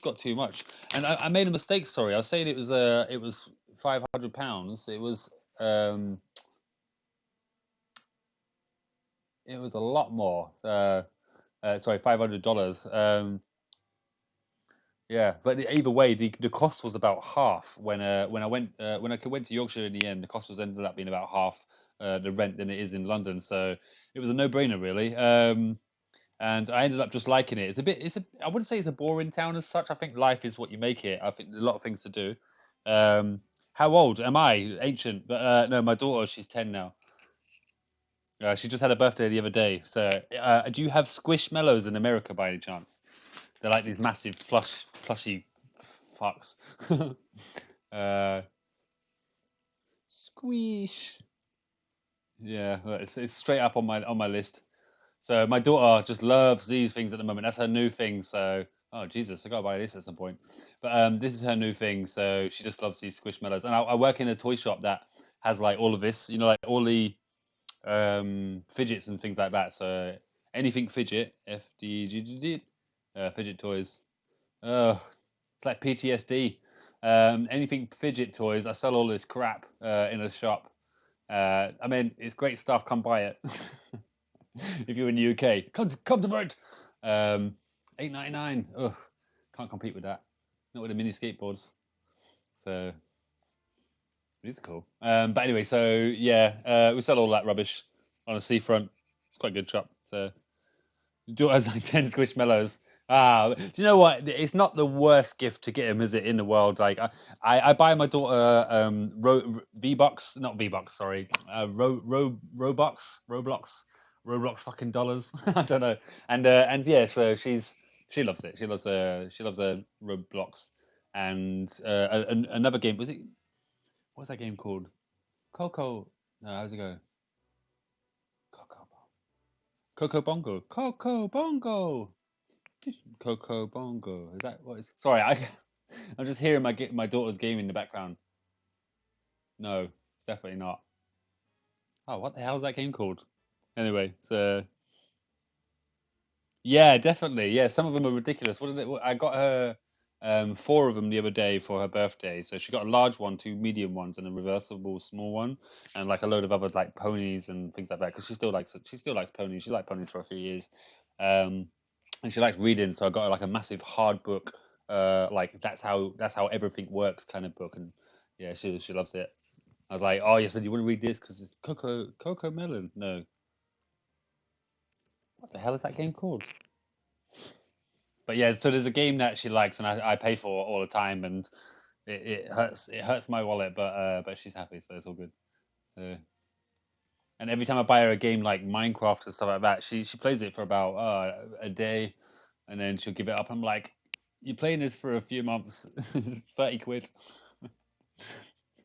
got too much. And I made a mistake. Sorry, I was saying it was £500. Um it was a lot more. Sorry, $500. Yeah, but either way, the cost was about half when I went to Yorkshire in the end. The cost was ended up being about half the rent than it is in London. So it was a no brainer, really. And I ended up just liking it. I wouldn't say it's a boring town as such. I think life is what you make it. I think there's a lot of things to do. How old am I? Ancient, but no, my daughter, she's 10 now. She just had a birthday the other day. So, do you have squishmallows in America by any chance? They're like these massive plushy fucks. uh, Squish. Yeah, well, it's straight up on my list. So my daughter just loves these things at the moment. That's her new thing. So oh Jesus, I gotta buy this at some point. But this is her new thing. So she just loves these squishmallows. And I work in a toy shop that has like all of this. Like all the fidgets and things like that. So anything fidget, FDG, fidget toys. Oh, it's like PTSD. Anything fidget toys. I sell all this crap in a shop. I mean, it's great stuff. Come buy it. If you're in the UK, come to Bert. £8.99. Ugh, can't compete with that. Not with the mini skateboards. So it's cool. But anyway, so yeah, we sell all that rubbish on a seafront. It's quite a good shop. So daughter's like 10 squishmallows. Do you know what? It's not the worst gift to get him, is it, in the world? Like, I buy my daughter V-Bucks, not V-Bucks, sorry, Roblox fucking dollars. I don't know. And yeah, so she loves it. She loves Roblox. and another game. Was it? What's that game called? Coco. No, how does it go? Coco. Coco Bongo. Coco Bongo. Coco Bongo. Is that what is? Sorry, I'm just hearing my daughter's game in the background. No, it's definitely not. Oh, what the hell is that game called? Anyway, so yeah, definitely. Yeah, some of them are ridiculous. What did I got her 4 of them the other day for her birthday. So she got a large one, 2 medium ones, and a reversible small one, and like a load of other like ponies and things like that. Because she still likes ponies. She liked ponies for a few years, um, and she likes reading. So I got her like a massive hard book, like that's how everything works kind of book, and yeah, she loves it. I was like, oh, you said you want to read this because it's Coco Melon. No, what the hell is that game called? But yeah, so there's a game that she likes, and I pay for all the time, and it hurts my wallet, but she's happy, so it's all good. Uh, and every time I buy her a game like Minecraft and stuff like that, she plays it for about a day, and then she'll give it up. I'm like, you're playing this for a few months, it's 30 quid.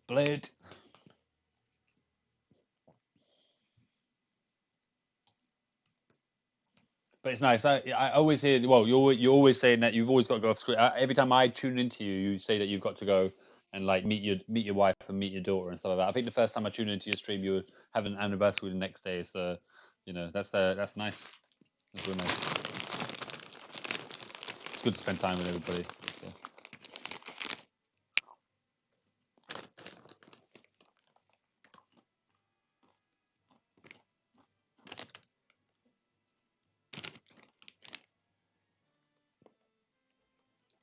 Play it. But it's nice. I always hear. Well, you're always saying that you've always got to go off screen. Every time I tune into you, you say that you've got to go and like meet your wife and meet your daughter and stuff like that. I think the first time I tuned into your stream, you were having an anniversary the next day. So, that's nice. That's real nice. It's good to spend time with everybody. So.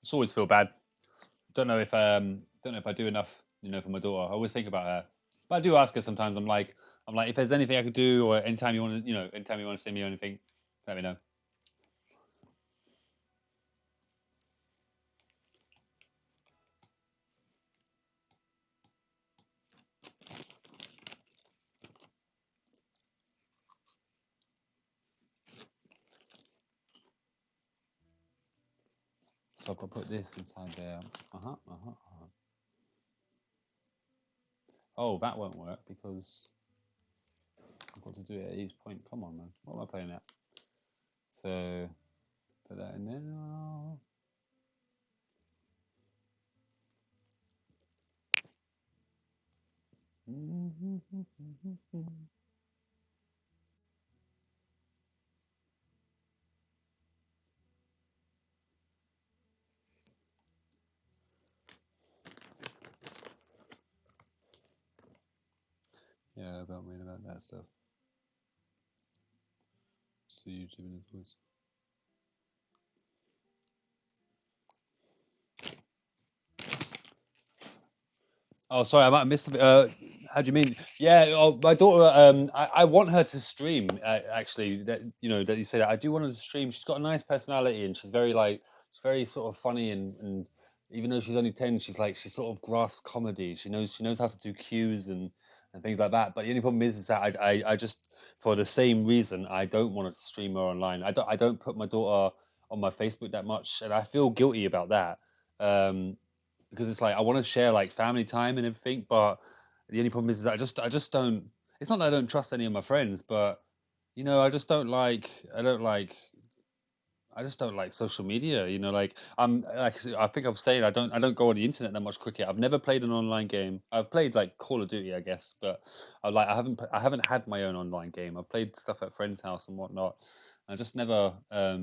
It's always feel bad. Don't know if I do enough, for my daughter. I always think about her, but I do ask her sometimes. I'm like, if there's anything I could do, or anytime you want to see me or anything, let me know. So I've got to put this inside there. Oh, that won't work because I've got to do it at each point. Come on, man. What am I playing at? So put that in there. Yeah, about me and about that stuff. So YouTube and his voice. Oh, sorry, I might have missed it. How do you mean? Yeah, my daughter. I want her to stream. Actually, that you say that. I do want her to stream. She's got a nice personality, and she's very sort of funny, and even though she's only 10, she's sort of grasps comedy. She knows how to do cues and things like that. But the only problem is that I just, for the same reason, I don't want to stream her online. I don't put my daughter on my Facebook that much, and I feel guilty about that. Um, because it's like I want to share like family time and everything, but the only problem is that I just don't. It's not that I don't trust any of my friends, but I just don't like social media. Like I think I'm saying I don't go on the internet that much. Cricket. I've never played an online game. I've played like Call of Duty, I guess, but I haven't had my own online game. I've played stuff at friends' house and whatnot. I just never I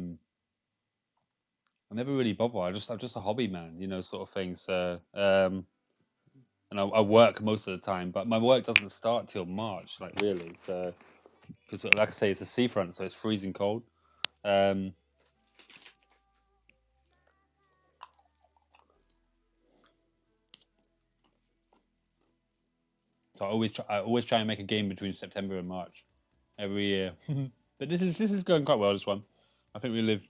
never really bother. I'm just a hobby man, sort of thing. So and I work most of the time, but my work doesn't start till March, like really. So because like I say, it's a seafront, so it's freezing cold. Um, so I always try and make a game between September and March every year. But this is going quite well. This one, I think we live.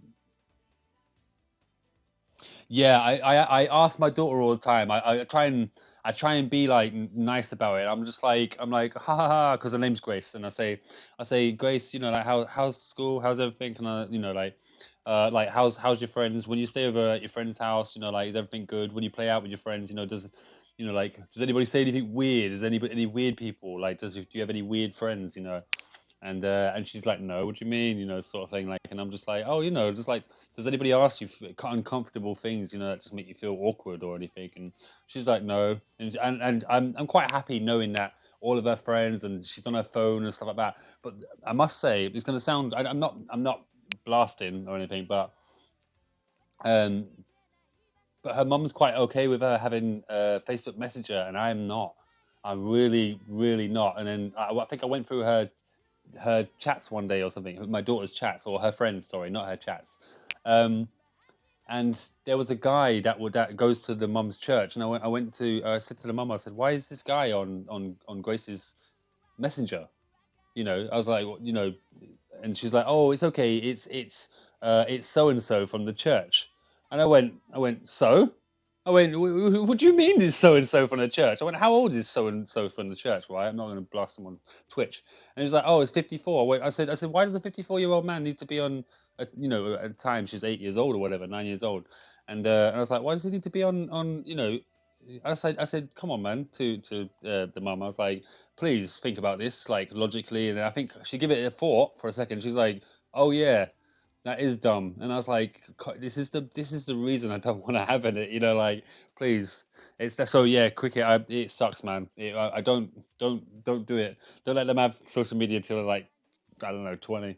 Yeah, I ask my daughter all the time. I try and I try and be like nice about it. I'm like ha ha ha because her name's Grace, and I say Grace, you know, like how's school, how's everything, and you know, like how's your friends when you stay over at your friend's house, you know, like is everything good when you play out with your friends, you know, does you know, like does anybody say anything weird? Is anybody any weird people? Like do you have any weird friends, you know? And she's like, no, what do you mean, you know, sort of thing, like, and I'm just like, oh, you know, just like, does anybody ask you uncomfortable things, you know, that just make you feel awkward or anything? And she's like, no, and I'm quite happy knowing that all of her friends and she's on her phone and stuff like that. But I must say, it's going to sound, I'm not blasting or anything, um, but her mum's quite okay with her having Facebook Messenger, and I'm not. I'm really, really not. And then I think I went through her chats one day or something, my daughter's chats or her friends, sorry, not her chats. And there was a guy that goes to the mum's church, and I said to the mum, I said, why is this guy on Grace's messenger? You know, I was like, you know, and she's like, oh, it's okay, it's so and so from the church. And I went, so? I went, what do you mean is so and so from the church? I went, how old is so and so from the church? Right, I'm not going to blast him on Twitch. And he was like, oh, it's 54. I said, why does a 54-year-old man need to be on? You know, at the time she's 8 years old or whatever, 9 years old, and I was like, why does he need to be on? You know, I said, come on, man, to the mum. I was like, please think about this like logically, and I think she gave it a thought for a second. She's like, oh yeah, that is dumb. And I was like, this is the reason I don't want to have it, you know, like, please. It's that. So yeah, cricket, it sucks, man. I don't do it. Don't let them have social media till they're like, I don't know, 20.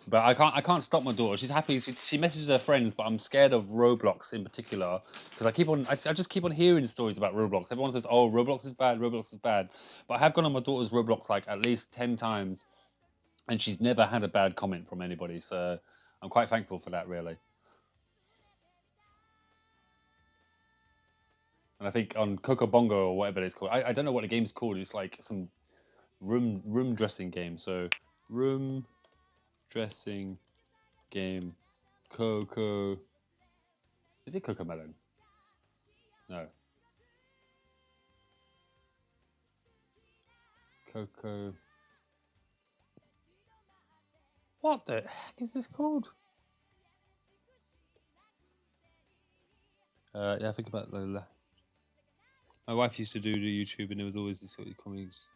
But I can't stop my daughter. She's happy. She messages her friends, but I'm scared of Roblox in particular because I just keep on hearing stories about Roblox. Everyone says, "Oh, Roblox is bad. Roblox is bad." But I have gone on my daughter's Roblox like at least 10 times, and she's never had a bad comment from anybody. So I'm quite thankful for that, really. And I think on Coco Bongo or whatever it's called, I don't know what the game's called. It's like some room dressing game. So room dressing game, Coco. Is it Coco Melon? No, Coco. What the heck is this called? Yeah, think about Lola. My wife used to do the YouTube, and there was always this sort of comments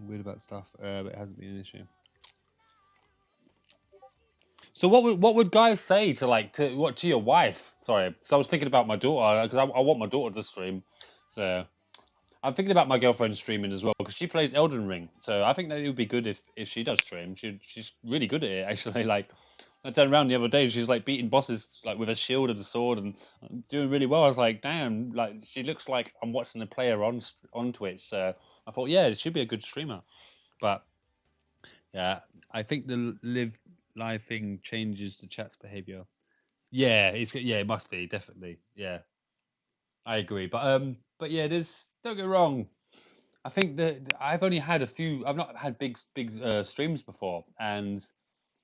weird about stuff, but it hasn't been an issue. So what would guys say to like to your wife? Sorry, so I was thinking about my daughter because I want my daughter to stream. So I'm thinking about my girlfriend streaming as well because she plays Elden Ring. So I think that it would be good if she does stream. She's really good at it actually. Like I turned around the other day and she's like beating bosses like with a shield and a sword and doing really well. I was like, damn, like she looks like I'm watching a player on Twitch. So I thought, yeah, it should be a good streamer. But yeah, I think the live thing changes the chat's behavior. Yeah, it must be definitely. Yeah, I agree. But yeah, there's don't get wrong. I think that I've only had a few. I've not had big streams before, and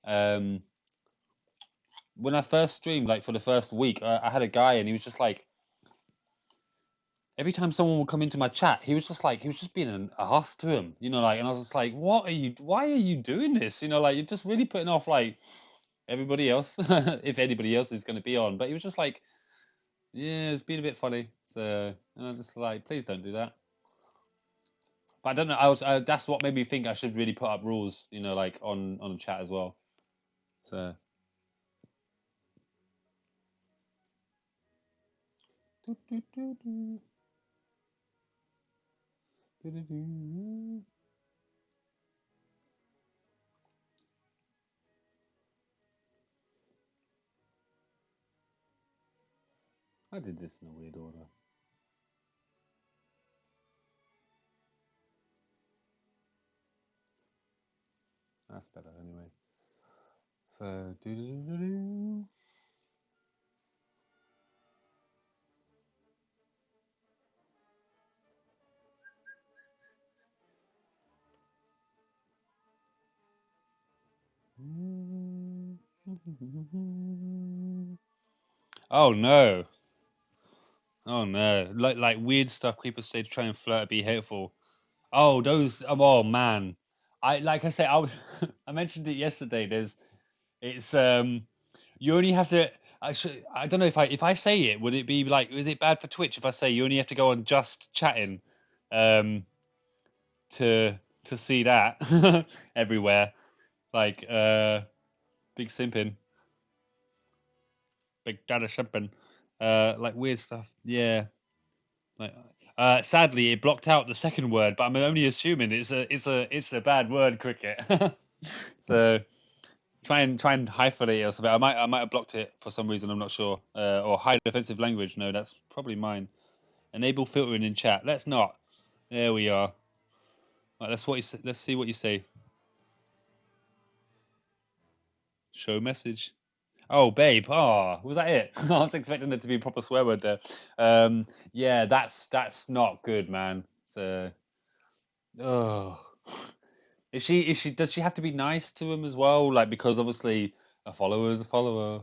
um, when I first streamed, like for the first week, I had a guy, and he was just like, every time someone would come into my chat, he was just like, he was just being an ass to him, you know, like, and I was just like, what are you? Why are you doing this? You know, like you're just really putting off like everybody else, if anybody else is going to be on. But he was just like, yeah, it's been a bit funny. So, and I was just like, please don't do that. But I don't know. That's what made me think I should really put up rules, you know, like on the chat as well. So. I did this in a weird order. That's better anyway. So Oh no. Oh no. Like weird stuff people say to try and flirt or be hateful. Oh, those. Oh man. I say I was. I mentioned it yesterday. It's. You only have to. I don't know if I say it, would it be like? Is it bad for Twitch if I say you only have to go on just chatting, um, to see that everywhere? Like big simping, big data simping, like weird stuff. Yeah. Like, sadly, it blocked out the second word, but I'm only assuming it's a bad word, cricket. So try and hyphenate it or something. I might have blocked it for some reason. I'm not sure. Or hide offensive language. No, that's probably mine. Enable filtering in chat. Let's not. There we are. Right, let's see what you say. Show message. Oh, babe. Oh, was that it? I was expecting there to be a proper swear word there. Yeah, that's not good, man. So, oh, is she? Does she have to be nice to him as well? Like because obviously a follower is a follower.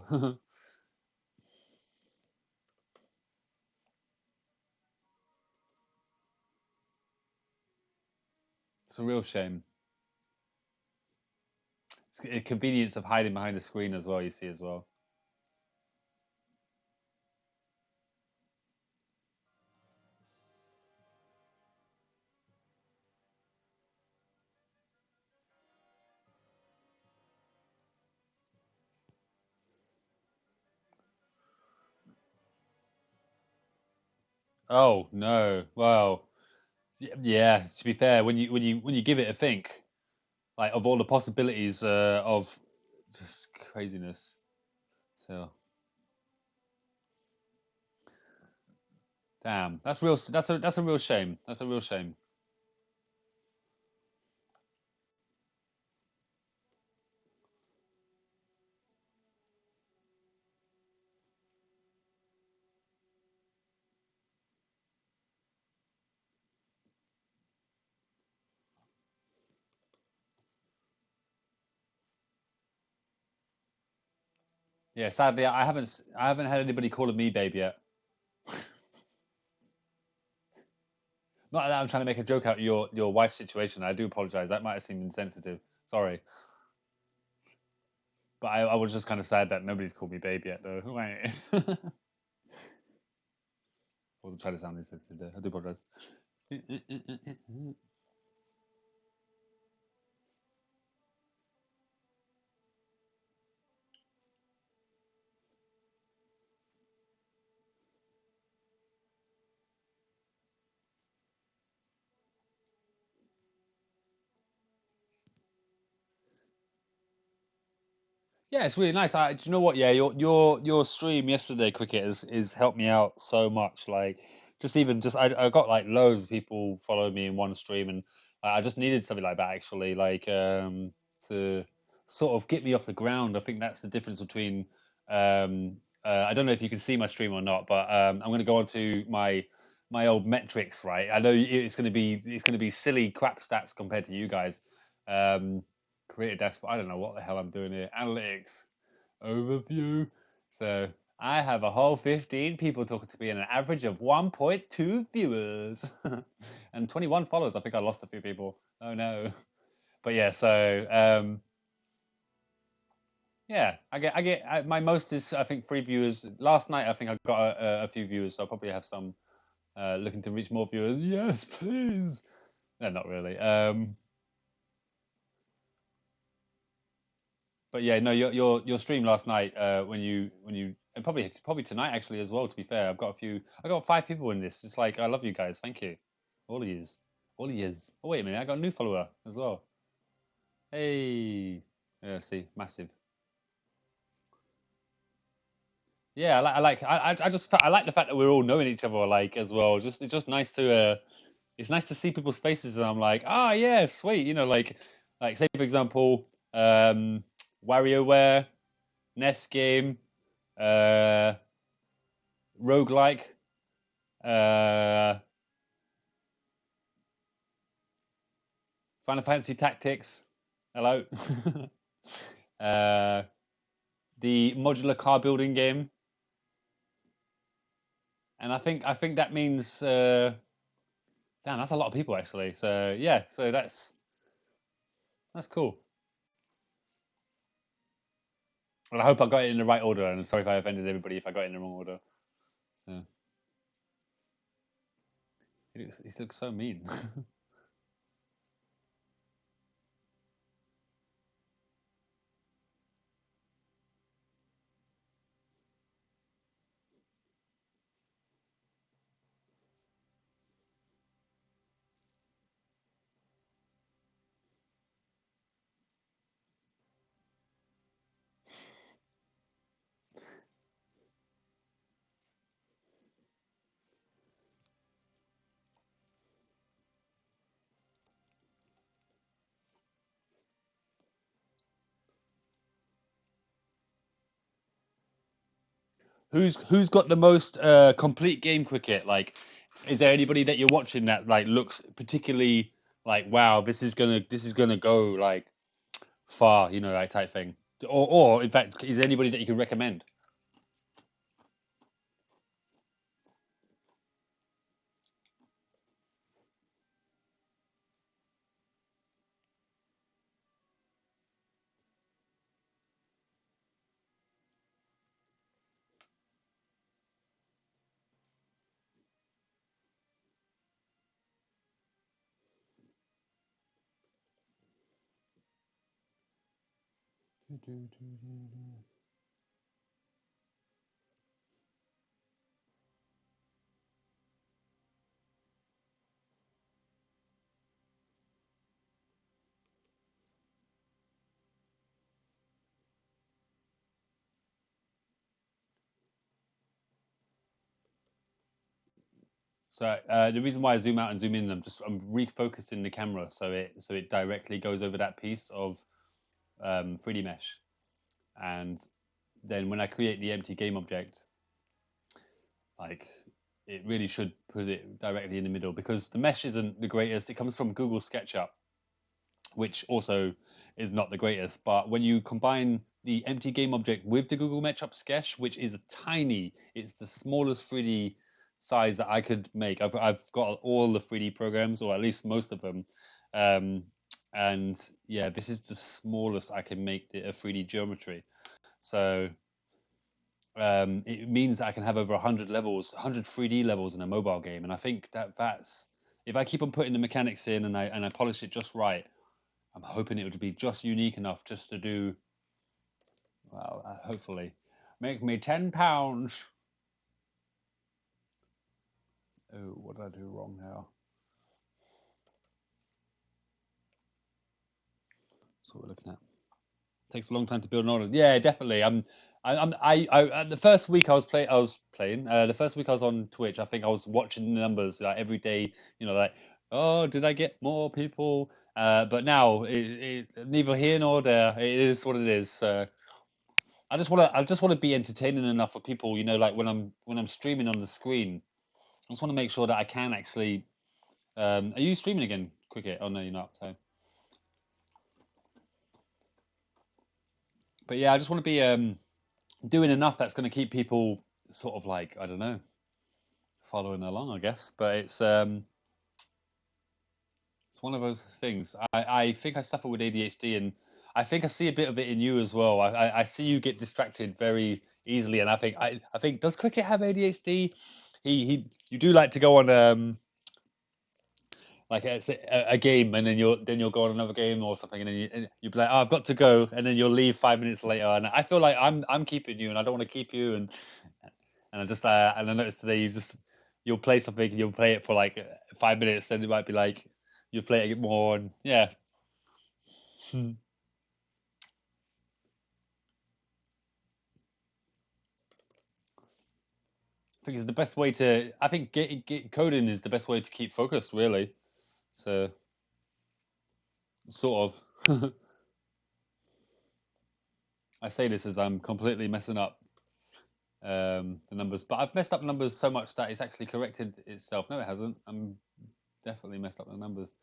It's a real shame. It's a convenience of hiding behind a screen as well. You see as well. Oh no. Well, yeah. To be fair, when you give it a think, like of all the possibilities of just craziness. So damn, that's real. That's a real shame. That's a real shame. Yeah. Sadly, I haven't had anybody calling me babe yet. Not that I'm trying to make a joke out of your wife's situation. I do apologize. That might have seemed insensitive. Sorry, but I was just kind of sad that nobody's called me babe yet, though. Right. I wasn't trying to sound insensitive there. I do apologize. Yeah, it's really nice. Do you know what? Yeah, your stream yesterday, Cricket, is helped me out so much. Like, just I got like loads of people following me in one stream, and I just needed something like that actually, like to sort of get me off the ground. I think that's the difference between I don't know if you can see my stream or not, but I'm going to go on to my old metrics, right? I know it's going to be silly crap stats compared to you guys. Um, Create a dashboard. I don't know what the hell I'm doing here. Analytics, overview. So I have a whole 15 people talking to me and an average of 1.2 viewers and 21 followers. I think I lost a few people. Oh no. But yeah, so yeah, my most is I think 3 viewers. Last night I think I got a few viewers, so I'll probably have some looking to reach more viewers. Yes, please. No, not really. But yeah, no, your stream last night when you and probably tonight actually as well. To be fair, I got 5 people in this. It's like I love you guys. Thank you, all of yous, all of yous. Oh wait a minute, I got a new follower as well. Hey, yeah, see, massive. Yeah, I like the fact that we're all knowing each other like as well. Just it's just nice to it's nice to see people's faces and I'm like, ah yeah, sweet. Like say for example, WarioWare, Nest Game, uh, roguelike, uh, Final Fantasy Tactics. Hello. uh, the modular car building game. and I think that means damn, that's a lot of people actually. So yeah, so that's cool. And I hope I got it in the right order. And sorry if I offended everybody if I got it in the wrong order. So, he looks so mean. Who's got the most complete game cricket? Like, is there anybody that you're watching that like looks particularly like wow, this is gonna go like far, you know, like type thing? Or in fact, is there anybody that you can recommend? So the reason why I zoom out and zoom in, I'm refocusing the camera so it directly goes over that piece of 3D mesh, and then when I create the empty game object, like it really should put it directly in the middle because the mesh isn't the greatest. It comes from Google SketchUp, which also is not the greatest. But when you combine the empty game object with the Google SketchUp sketch, which is tiny, it's the smallest 3D size that I could make. I've got all the 3D programs, or at least most of them. Um, and yeah, this is the smallest I can make a 3D geometry. So it means that I can have over 100 levels, 100 3D levels in a mobile game. And I think that's if I keep on putting the mechanics in and I polish it just right, I'm hoping it would be just unique enough just to do, well, hopefully, make me £10. Oh, what did I do wrong now? That's what we're looking at. Takes a long time to build an audience. Yeah, definitely. The first week I was playing. The first week I was on Twitch. I think I was watching the numbers like every day. You know, like, oh, did I get more people? But now, neither here nor there. It is what it is. I just want to be entertaining enough for people. You know, like when I'm streaming on the screen, I just want to make sure that I can actually. Are you streaming again, Cricket? Oh no, you're not. So, but yeah, I just want to be doing enough that's going to keep people sort of like I don't know, following along, I guess. But it's one of those things. I think I suffer with ADHD, and I think I see a bit of it in you as well. I see you get distracted very easily, and I think does Cricket have ADHD? You do like to go on like a game, and then you'll go on another game or something, and then you'll be like, oh, I've got to go, and then you'll leave 5 minutes later, and I feel like I'm keeping you, and I don't want to keep you, and I just and I noticed today you'll play something and you'll play it for like 5 minutes, then it might be like you'll play it more, and yeah. I think it's the best way to. I think get coding is the best way to keep focused, really. So sort of. I say this as I'm completely messing up the numbers, but I've messed up numbers so much that it's actually corrected itself. No, it hasn't. I'm definitely messed up the numbers.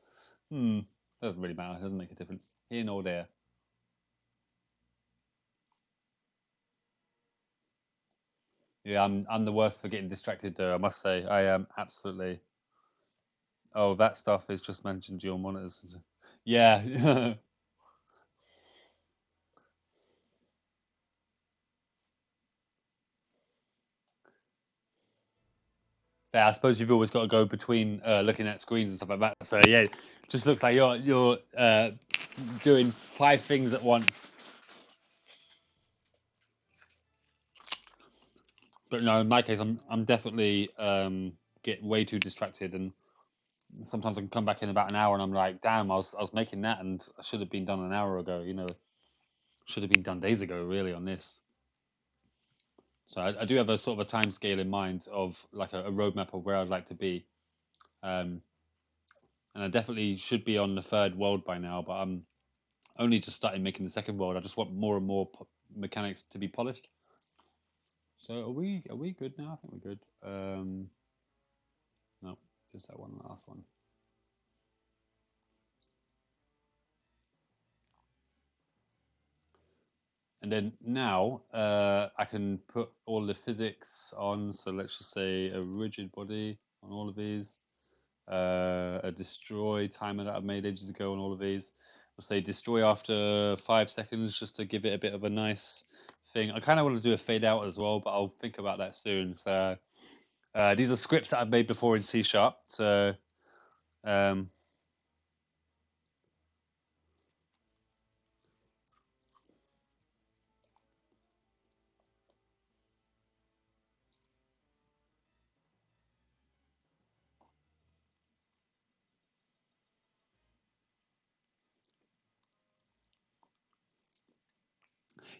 Doesn't really matter. It doesn't make a difference here nor there. Yeah, I'm the worst for getting distracted though, I must say. I am absolutely. Oh, that stuff is just mentioned dual monitors. Yeah. Yeah, I suppose you've always got to go between looking at screens and stuff like that. So yeah, just looks like you're doing 5 things at once. But no, in my case, I'm definitely get way too distracted, and sometimes I can come back in about an hour, and I'm like, damn, I was making that, and I should have been done an hour ago. Should have been done days ago, really, on this. So I do have a sort of a time scale in mind of like a roadmap of where I'd like to be. Um, and I definitely should be on the third world by now, but I'm only just starting making the second world. I just want more and more mechanics to be polished. So are we good now? I think we're good. No, just that one last one. And then now I can put all the physics on. So let's just say a rigid body on all of these. A destroy timer that I've made ages ago on all of these. We'll say destroy after 5 seconds just to give it a bit of a nice thing. I kind of want to do a fade out as well, but I'll think about that soon. So these are scripts that I've made before in C sharp. So um,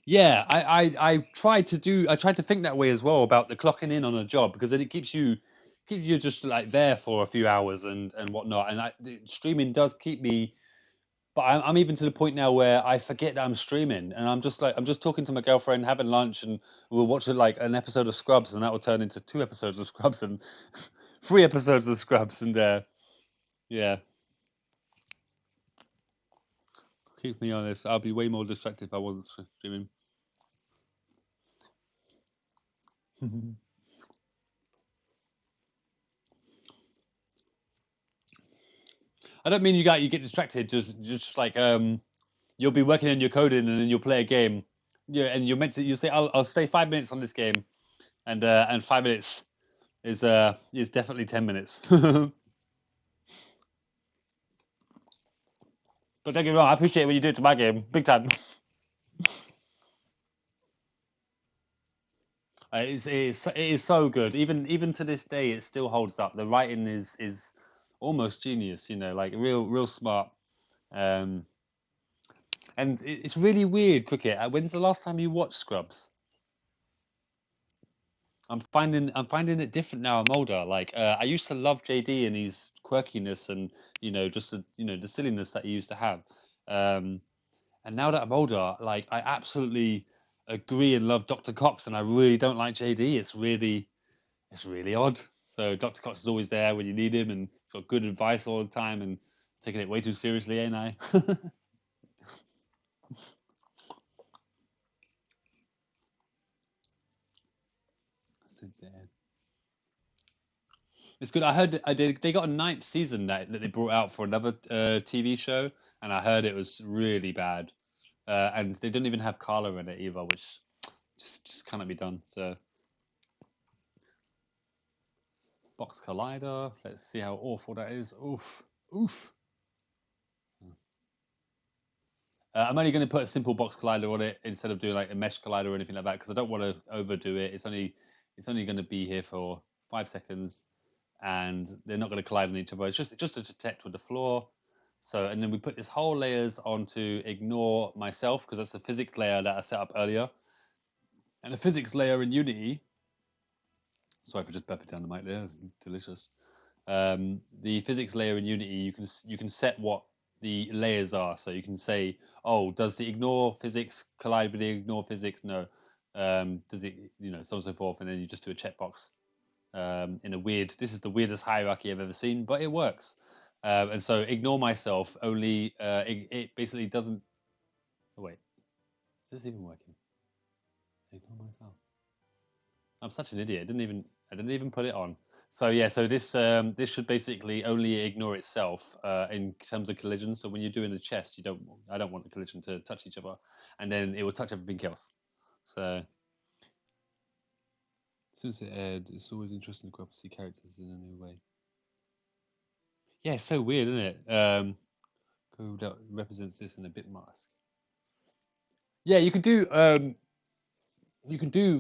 yeah, I tried to think that way as well about the clocking in on a job because then it keeps you just like there for a few hours and whatnot. And streaming does keep me, but I'm even to the point now where I forget that I'm streaming, and I'm just talking to my girlfriend, having lunch, and we'll watch like an episode of Scrubs, and that will turn into 2 episodes of Scrubs and 3 episodes of Scrubs, and yeah, keep me honest. I'll be way more distracted if I wasn't streaming. I don't mean you get distracted. Just like you'll be working on your coding, and then you'll play a game. Yeah, and you're meant to you say I'll stay 5 minutes on this game, and 5 minutes is definitely 10 minutes. But don't get me wrong, I appreciate when you do it to my game, big time. It is so good. Even to this day, it still holds up. The writing is almost genius. Like real smart. Um, and it's really weird. Cricket. When's the last time you watched Scrubs? I'm finding it different now. I'm older. Like I used to love JD and his quirkiness and just the silliness that he used to have. Um, and now that I'm older, like I absolutely agree and love Dr. Cox, and I really don't like JD. It's really odd. So Dr. Cox is always there when you need him, and got good advice all the time, and taking it way too seriously, ain't I? Since then. It's good. I heard they got a ninth season that they brought out for another TV show, and I heard it was really bad. And they didn't even have Carla in it either, which just cannot be done. So Box Collider. Let's see how awful that is. Oof, oof. I'm only going to put a simple box collider on it instead of doing like a mesh collider or anything like that because I don't want to overdo it. It's only going to be here for 5 seconds, and they're not going to collide on each other. It's just to detect with the floor. So and then we put this whole layers on to ignore myself because that's the physics layer that I set up earlier, and the physics layer in Unity. Sorry for just burping down the mic there. It's delicious. The physics layer in Unity, you can set what the layers are. So you can say, oh, does the ignore physics collide with the ignore physics? No. Does it, so on and so forth, and then you just do a checkbox in a weird. This is the weirdest hierarchy I've ever seen, but it works. And so ignore myself only. It basically doesn't. Oh wait, is this even working? Ignore myself. I'm such an idiot. I didn't even put it on. So yeah, so this should basically only ignore itself in terms of collision. So when you're doing the chess, I don't want the collision to touch each other, and then it will touch everything else. So since it aired, it's always interesting to go up and see characters in a new way. Yeah, it's so weird, isn't it? Code represents this in a bit mask. Yeah, you can do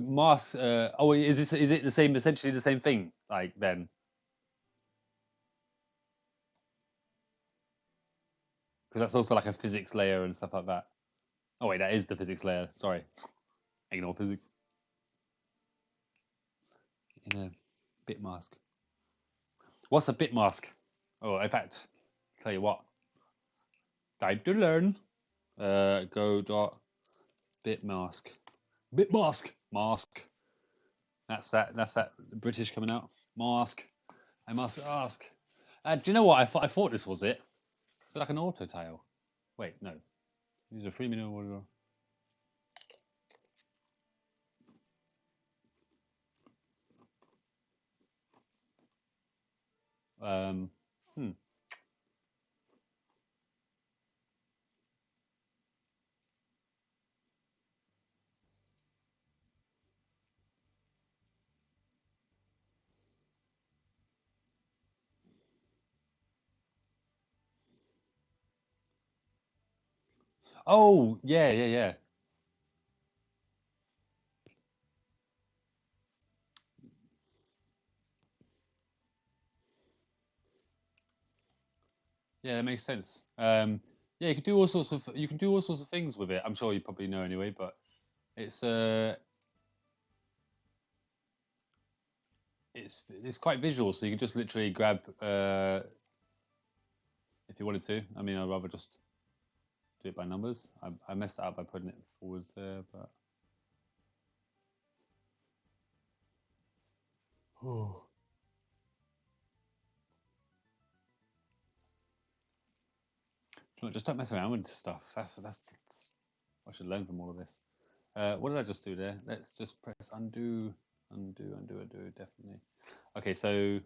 masks. Oh, is it the same? Essentially the same thing, like then. Because that's also like a physics layer and stuff like that. Oh wait, that is the physics layer. Sorry, ignore physics. In a bit mask. What's a bit mask? Oh, in fact, tell you what. Time to learn. Go dot bit mask. Bit mask. Mask. That's that. That's that British coming out. Mask. I must ask. Do you know what? I thought this was it. Is it like an auto tile? Wait, no. These are 3 minute order. Um, hmm. Oh, yeah, yeah, yeah. Yeah, that makes sense. Yeah, you can do all sorts of things with it. I'm sure you probably know anyway, but it's it's quite visual, so you can just literally grab if you wanted to. I mean, I'd rather just do it by numbers. I messed that up by putting it forwards there, but oh. Just don't mess around with stuff. That's I should learn from all of this. What did I just do there? Let's just press undo, undo, definitely. Okay, so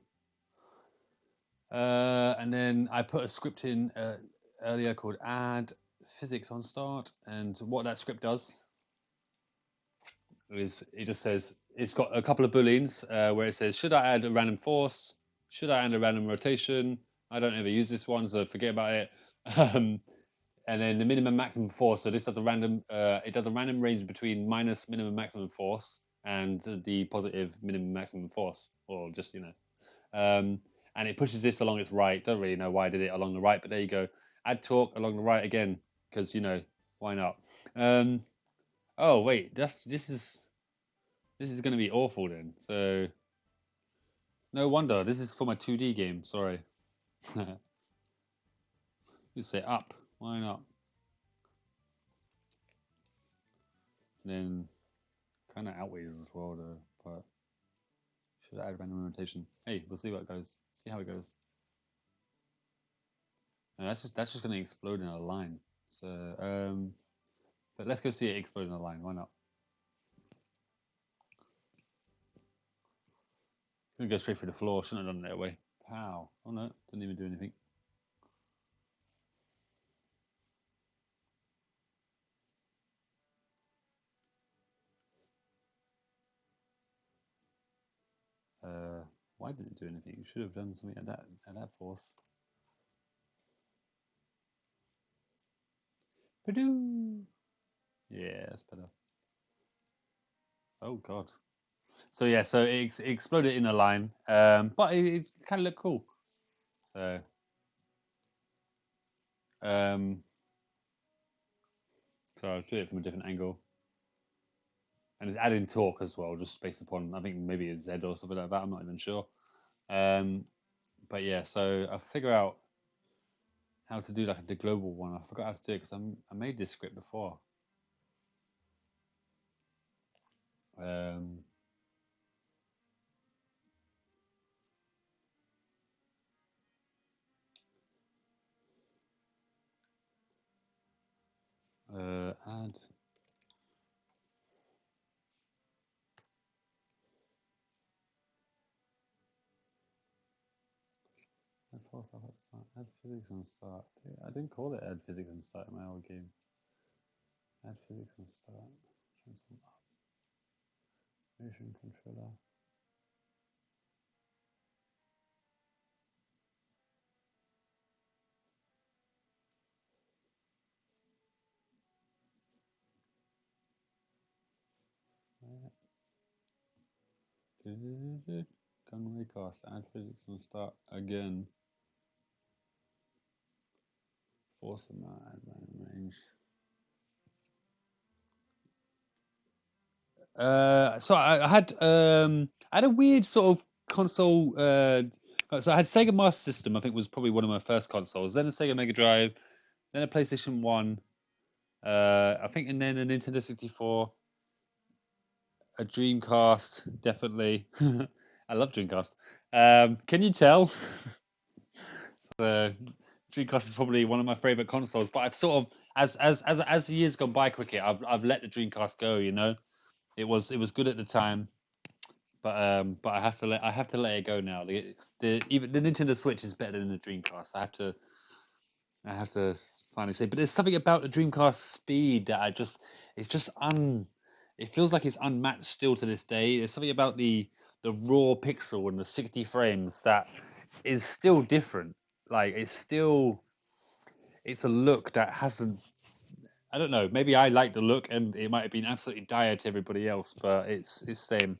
and then I put a script in earlier called add physics on start, and what that script does is it just says it's got a couple of booleans where it says should I add a random force, should I add a random rotation. I don't ever use this one, so forget about it. Um, and then the minimum maximum force. So this does a random. It does a random range between minus minimum maximum force and the positive minimum maximum force, or just Um, and it pushes this along its right. Don't really know why I did it along the right, but there you go. Add torque along the right again, because why not? Oh wait, this is going to be awful then. So no wonder this is for my 2D game. Sorry. Let's say up. Why not? And then kind of outweighs as well, though. But should I add random rotation? Hey, we'll see what it goes. See how it goes. And that's just going to explode in a line. So but let's go see it explode in a line. Why not? It's going to go straight through the floor. Shouldn't have done it that way. Pow. Oh no, didn't even do anything. Why didn't it do anything? You should have done something at that force. Badoo! Yeah, that's better. Oh god. So yeah, so it exploded in a line, but it kind of looked cool. So um, so I'll do it from a different angle, and it's adding torque as well, just based upon I think maybe it's Z or something like that. I'm not even sure. But yeah, so I figure out how to do like the global one. I forgot how to do it because I made this script before. Um, add Force up at start. Add physics on start. I didn't call it add physics on start in my old game. Add physics on start. Transform up. Motion controller. Gun recast. Add physics on start again. Force them out. Add range. So I had a weird sort of console. So I had Sega Master System. I think was probably one of my first consoles. Then a Sega Mega Drive. Then a PlayStation 1. I think, and then a Nintendo 64. A Dreamcast, definitely. I love Dreamcast. Can you tell? The Dreamcast is probably one of my favorite consoles, but I've sort of, as the years gone by quickly, I've let the Dreamcast go. You know, it was good at the time, but I have to let it go now. The even the Nintendo Switch is better than the Dreamcast. I have to finally say, but there's something about the Dreamcast speed that it's just it feels like it's unmatched still to this day. There's something about the raw pixel and the 60 frames that is still different. Like it's a look that hasn't. I don't know. Maybe I like the look, and it might have been absolutely dire to everybody else, but it's same.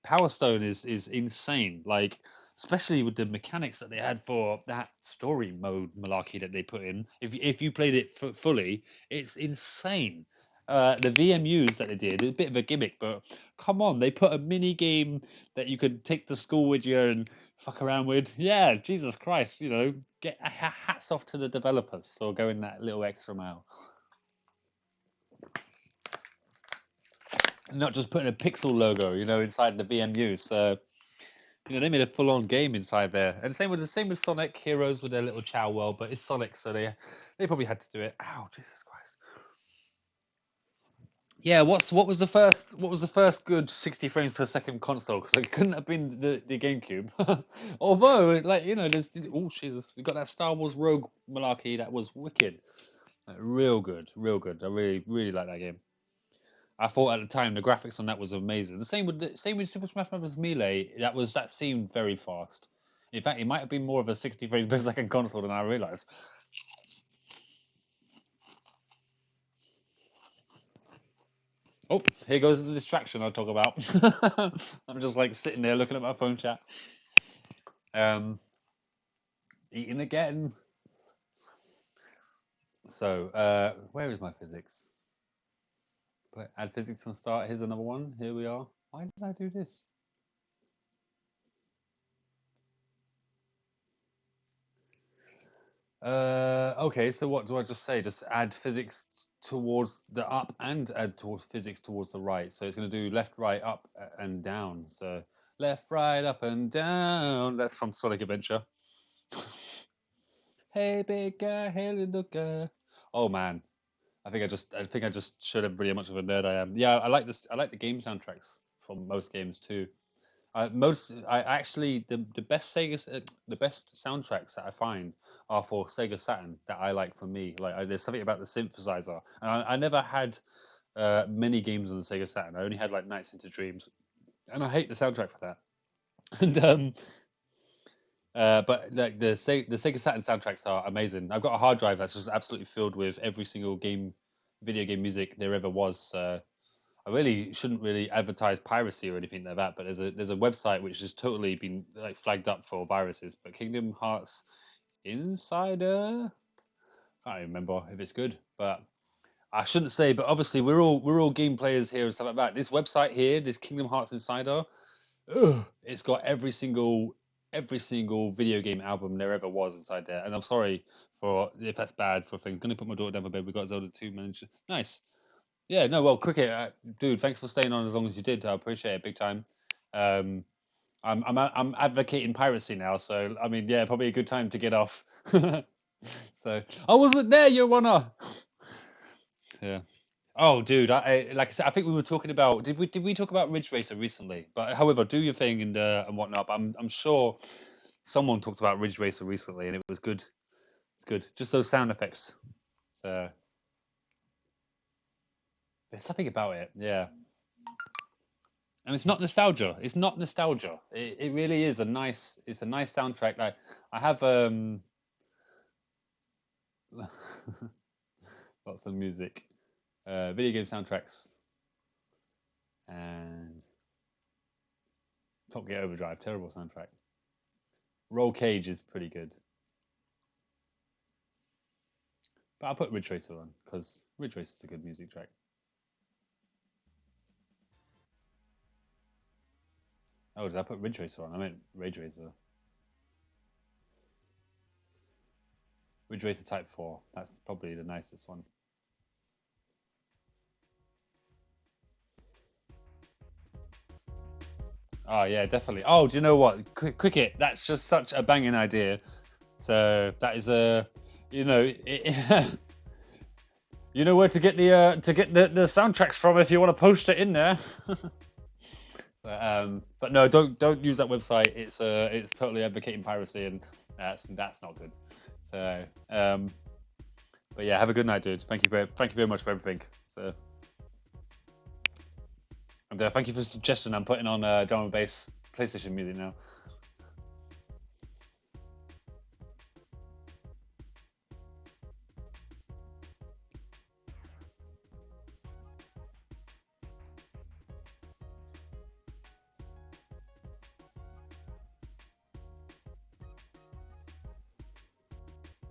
Power Stone is insane. Like especially with the mechanics that they had for that story mode malarkey that they put in. If you played it fully, it's insane. The VMUs that they did, a bit of a gimmick, but come on, they put a mini game that you could take to school with you and fuck around with. Yeah, Jesus Christ, you know, get hats off to the developers for going that little extra mile. Not just putting a pixel logo, you know, inside the VMU. So, you know, they made a full-on game inside there. And same with Sonic Heroes with their little Chow world, but it's Sonic, so they probably had to do it. Ow, Jesus Christ. Yeah, what was the first good 60 frames per second console? Because it couldn't have been the GameCube. Although, like, you know, there's oh Jesus, you got that Star Wars Rogue malarkey that was wicked. Like, real good, real good. I really like that game. I thought at the time the graphics on that was amazing. The same with Super Smash Bros. Melee. That seemed very fast. In fact, it might have been more of a 60 frames per second console than I realized. Oh, here goes the distraction I talk about. I'm just like sitting there looking at my phone chat. Eating again. So, where is my physics? Add physics and start. Here's another one. Here we are. Why did I do this? Okay, so what do I just say? Just add physics towards the up and add towards physics towards the right. So it's going to do left, right, up, and down. So left, right, up, and down. That's from Sonic Adventure. Hey, big guy, hey, little guy. Oh man, I think I just showed everybody how much of a nerd I am. Yeah, I like this. I like the game soundtracks from most games too. I actually the best the best soundtracks that I find are for Sega Saturn that I like for me. Like there's something about the synthesizer. I never had many games on the Sega Saturn. I only had like Nights into Dreams, and I hate the soundtrack for that. And but like the Sega Saturn soundtracks are amazing. I've got a hard drive that's just absolutely filled with every single video game music there ever was. I really shouldn't really advertise piracy or anything like that, but there's a website which has totally been like flagged up for viruses. But Kingdom Hearts Insider, I can't even remember if it's good, but I shouldn't say. But obviously, we're all game players here and stuff like that. This website here, this Kingdom Hearts Insider, it's got every single video game album there ever was inside there. And I'm sorry for if that's bad for things. I'm gonna put my daughter down for bed. We got Zelda 2 manager. Nice. Yeah, no, well, cricket, dude. Thanks for staying on as long as you did. I appreciate it big time. Um, I'm advocating piracy now, so I mean, yeah, probably a good time to get off. So I wasn't there, Your Honor. Yeah. Oh, dude, like I said, I think we were talking about did we talk about Ridge Racer recently? But however, do your thing and whatnot. But I'm sure Someone talked about Ridge Racer recently, and it was good. It's good. Just those sound effects. So there's something about it, yeah. And it's not nostalgia. It's not nostalgia. It really is a nice. It's a nice soundtrack. Like I have lots of music, video game soundtracks, and Top Gear Overdrive. Terrible soundtrack. Roll Cage is pretty good, but I'll put Ridge Racer on because Ridge Racer is a good music track. Oh, did I put Ridge Racer on? I meant Rage Racer. Ridge Racer Type 4. That's probably the nicest one. Oh, yeah, definitely. Oh, do you know what? Cricket. That's just such a banging idea. So that is a, you know, you know where to get the soundtracks from if you want to post it in there. But no, don't use that website. It's totally advocating piracy, and that's not good. So, but yeah, have a good night, dude. Thank you very much for everything. So, and thank you for the suggestion. I'm putting on drum and bass PlayStation music now.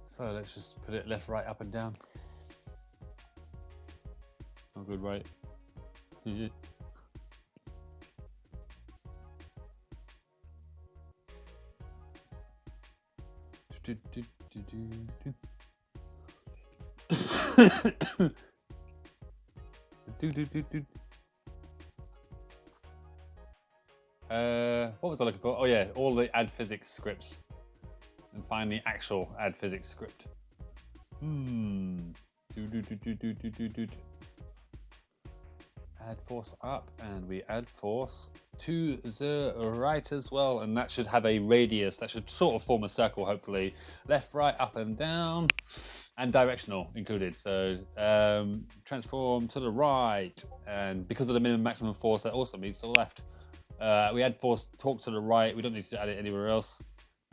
So let's just put it left, right, up, and down. Oh, good, right. What was I looking for? Oh yeah, all the add physics scripts, and find the actual add physics script. Add force up, and we add force to the right as well, and that should have a radius. That should sort of form a circle, hopefully. Left, right, up, and down, and directional included. So transform to the right, and because of the minimum maximum force, that also means to the left. We add force torque to the right. We don't need to add it anywhere else.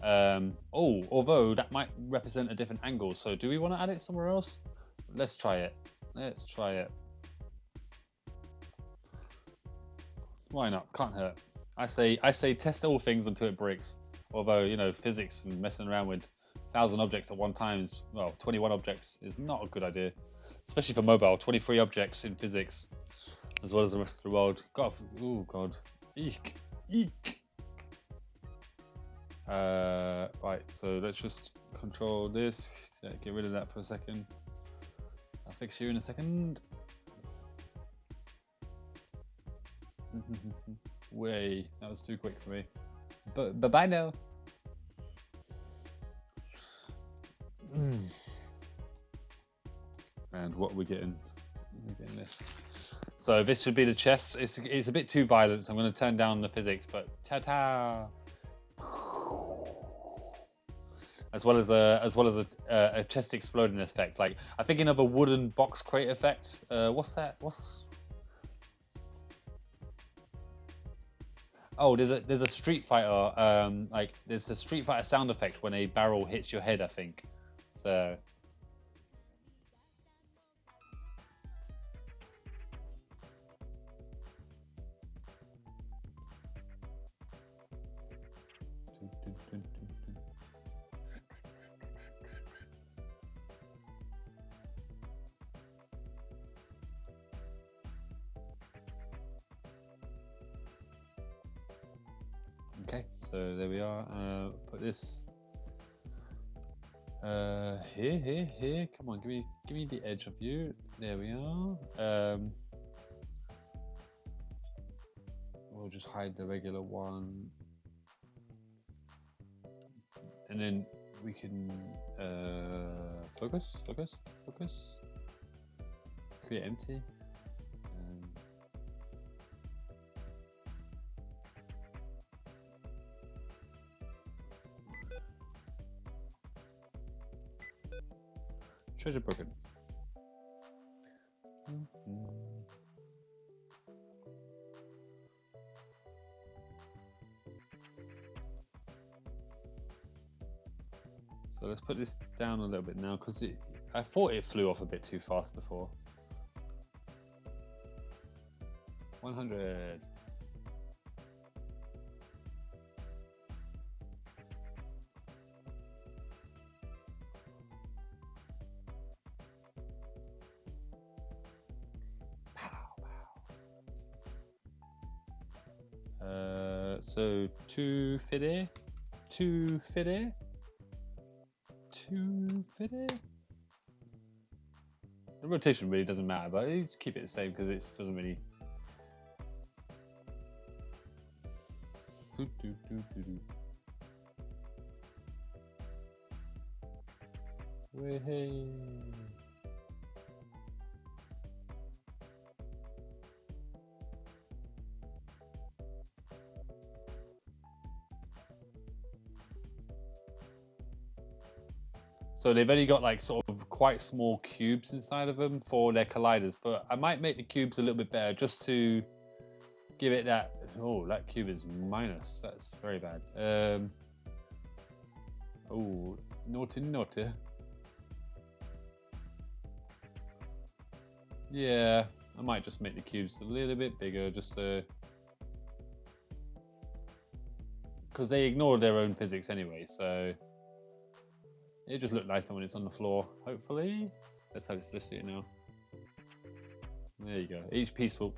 Although that might represent a different angle. So do we want to add it somewhere else? Let's try it. Let's try it. Why not? Can't hurt. I say test all things until it breaks. Although, you know, physics and messing around with 1,000 objects at one time is, well, 21 objects is not a good idea. Especially for mobile, 23 objects in physics, as well as the rest of the world. God, oh God. Eek. Eek. Right, so let's just control this. Yeah, get rid of that for a second. I'll fix you in a second. Way, that was too quick for me. But bye now. And what are we getting? We're getting this. So this should be the chest. It's a bit too violent, so I'm going to turn down the physics. But ta-ta! As well as a chest exploding effect. Like I'm thinking of a wooden box crate effect. What's that? Oh, there's a Street Fighter. Like there's a Street Fighter sound effect when a barrel hits your head. I think. So. Okay, so there we are. Put this here. Come on, give me the edge of you. There we are. We'll just hide the regular one, and then we can focus. Create empty. Treasure broken. So let's put this down a little bit now because I thought it flew off a bit too fast before. 100. So 250, 250, 250. The rotation really doesn't matter, but you just keep it the same because it doesn't really. Way. So they've only got like sort of quite small cubes inside of them for their colliders, but I might make the cubes a little bit better just to give it that. Oh, that cube is minus. That's very bad. Oh, naughty, naughty. Yeah, I might just make the cubes a little bit bigger just so. Because they ignore their own physics anyway, so. It just look nicer when it's on the floor, hopefully. Let's see it now. There you go. Each piece will.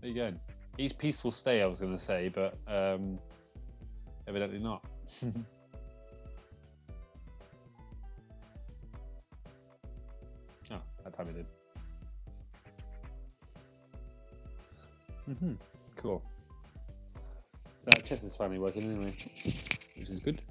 There you go. Each piece will stay, I was going to say, but evidently not. Oh, that time it did. Cool. So that chest is finally working anyway, which is good.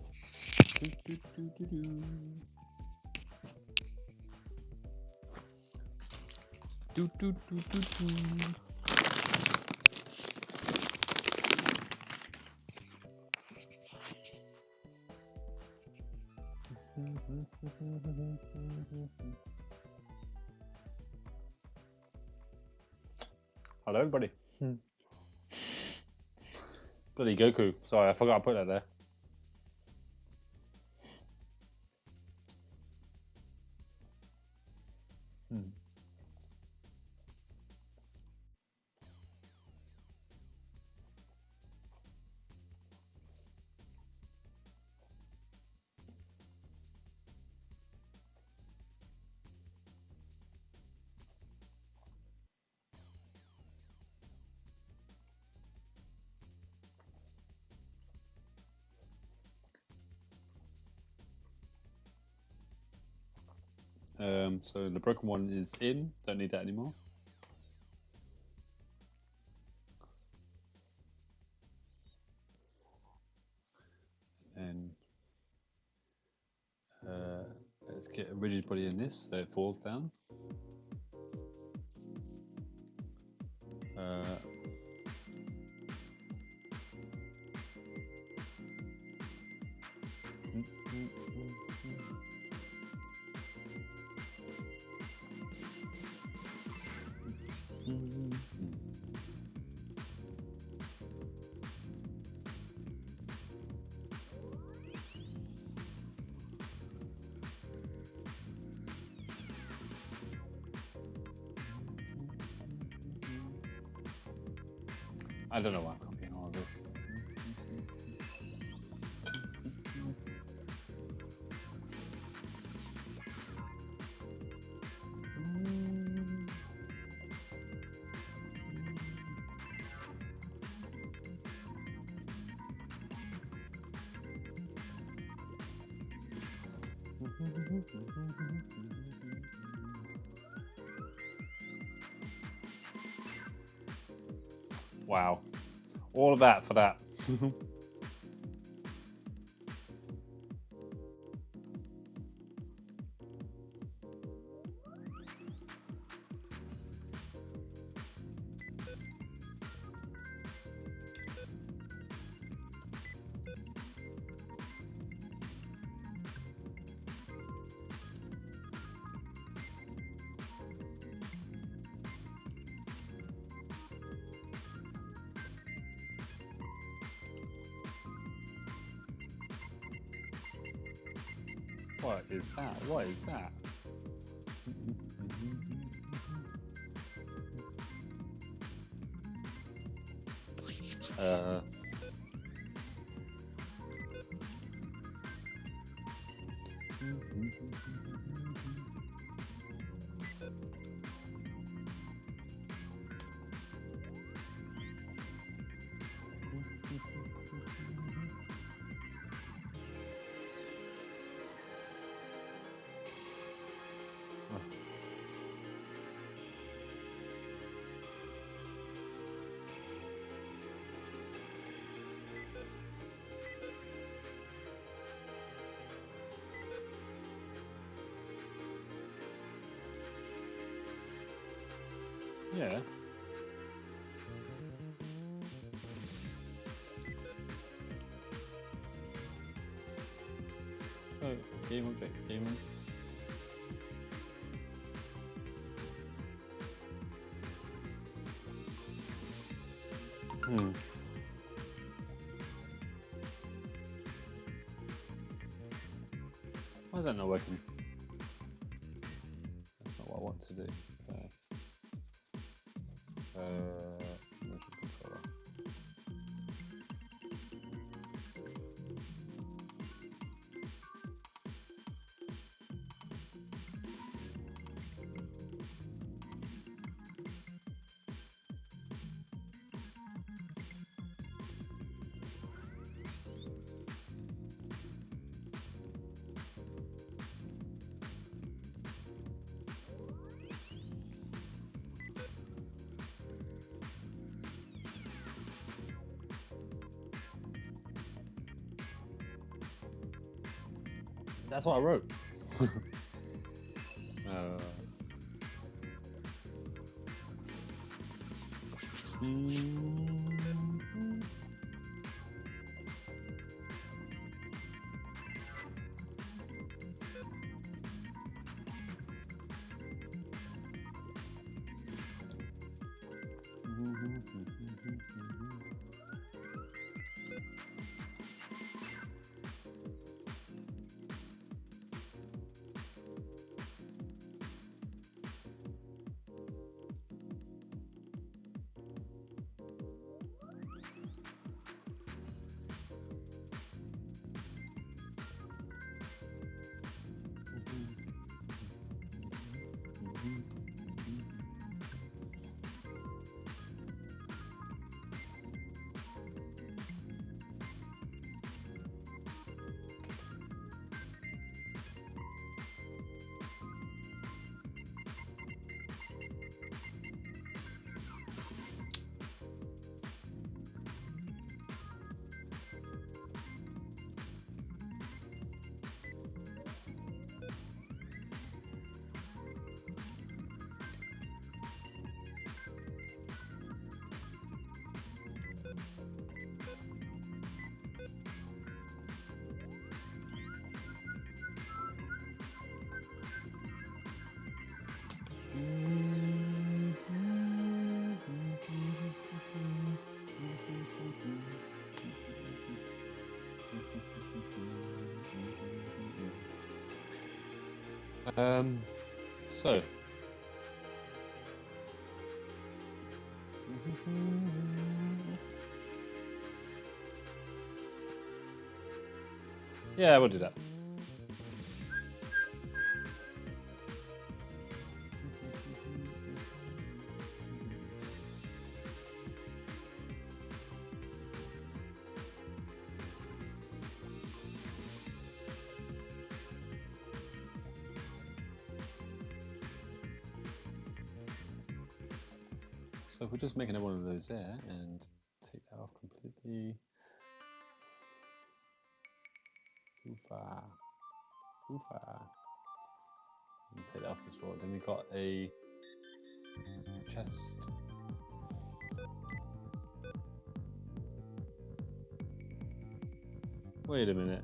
Hello, everybody. Bloody Goku. Sorry, I forgot I put that there. So the broken one is in. Don't need that anymore. And let's get a rigid body in this so it falls down. I don't know why I'm copying all of this. Wow. All of that for that. What is that? What is that? Uh. Oh. Yeah. So, game object, game on. Why is that not working? That's not what I want to do. Motion controller. That's what I wrote. So. Yeah, we'll do that. So if we're just making one of those there and take that off completely. Oofa. Oofa. And take that off as well. Then we got a chest. Wait a minute.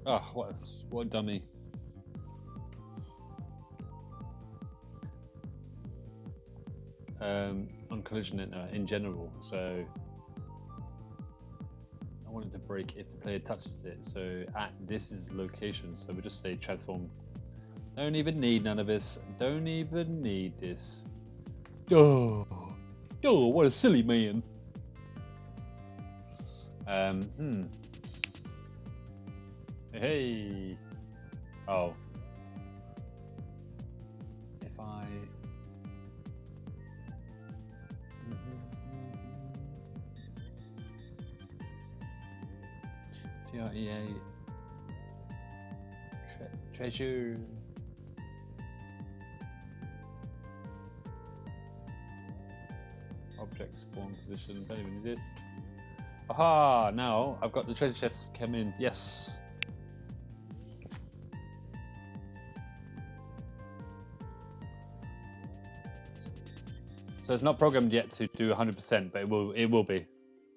Ah, oh, what a dummy. On collision in general. So I want it to break if the player touches it. So at this is location. So we just say transform. Don't even need none of this. Don't even need this. Oh, what a silly man. Hey. Oh. If I. TREA. Treasure. Object spawn position. Don't even need this. Aha! Now I've got the treasure chest come in. Yes. So it's not programmed yet to do 100%, but it will be.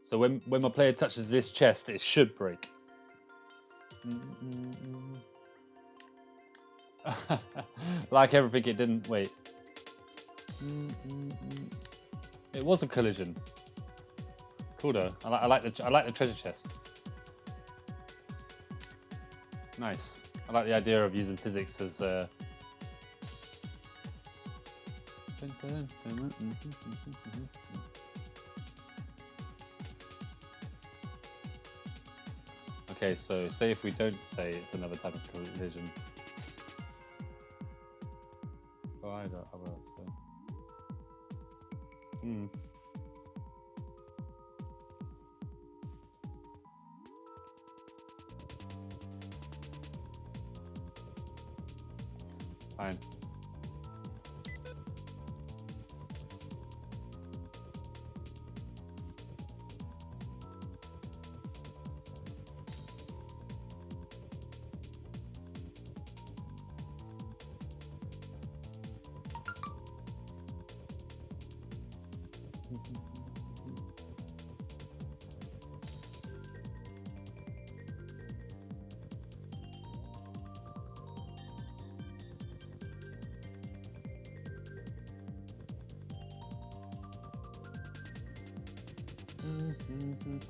So when my player touches this chest, it should break. Like everything, it didn't. Wait. It was a collision. Cool though. I like the treasure chest. Nice. I like the idea of using physics as. Okay, so say if we don't say it's another type of collision. For either other, so. Fine.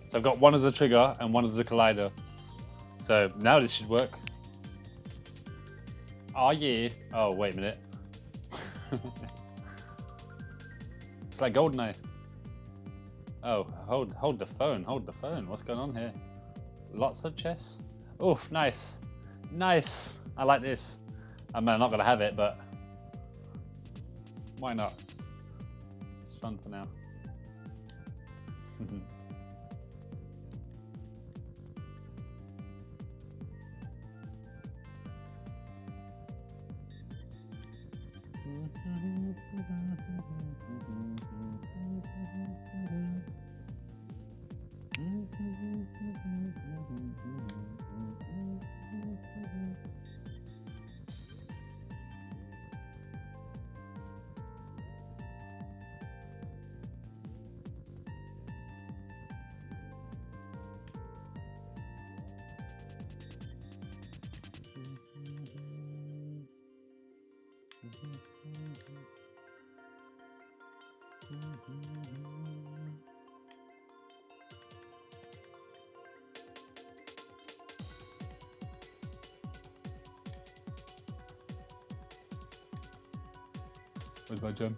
So I've got one as a trigger and one as a collider. So now this should work. Oh yeah. Oh wait a minute. It's like GoldenEye. Oh, hold the phone. Hold the phone. What's going on here? Lots of chests. Oof, nice, nice. I like this. I'm not gonna have it, but why not? It's fun for now. Where's my gem?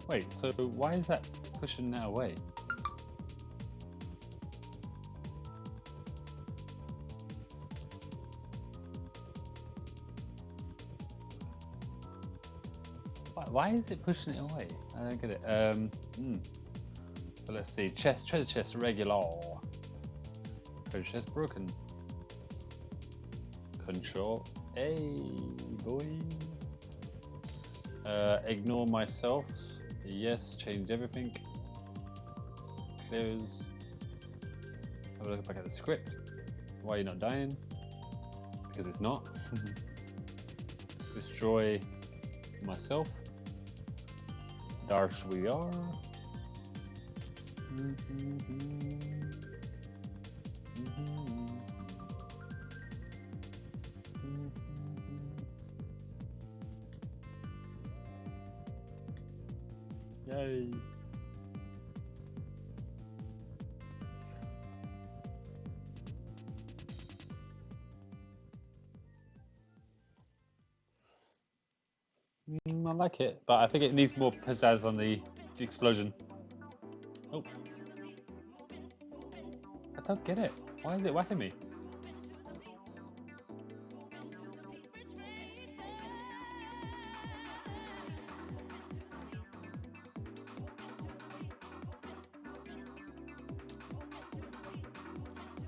Wait, so why is that pushing that away? Why is it pushing it away? I don't get it. So let's see. Treasure chest regular. Treasure chest broken. Control A, boy. Ignore myself. Yes, change everything. Close. Have a look back at the script. Why are you not dying? Because it's not. Destroy myself. Darsh we are. Yay. I like it, but I think it needs more pizzazz on the explosion. Oh. I don't get it. Why is it whacking me?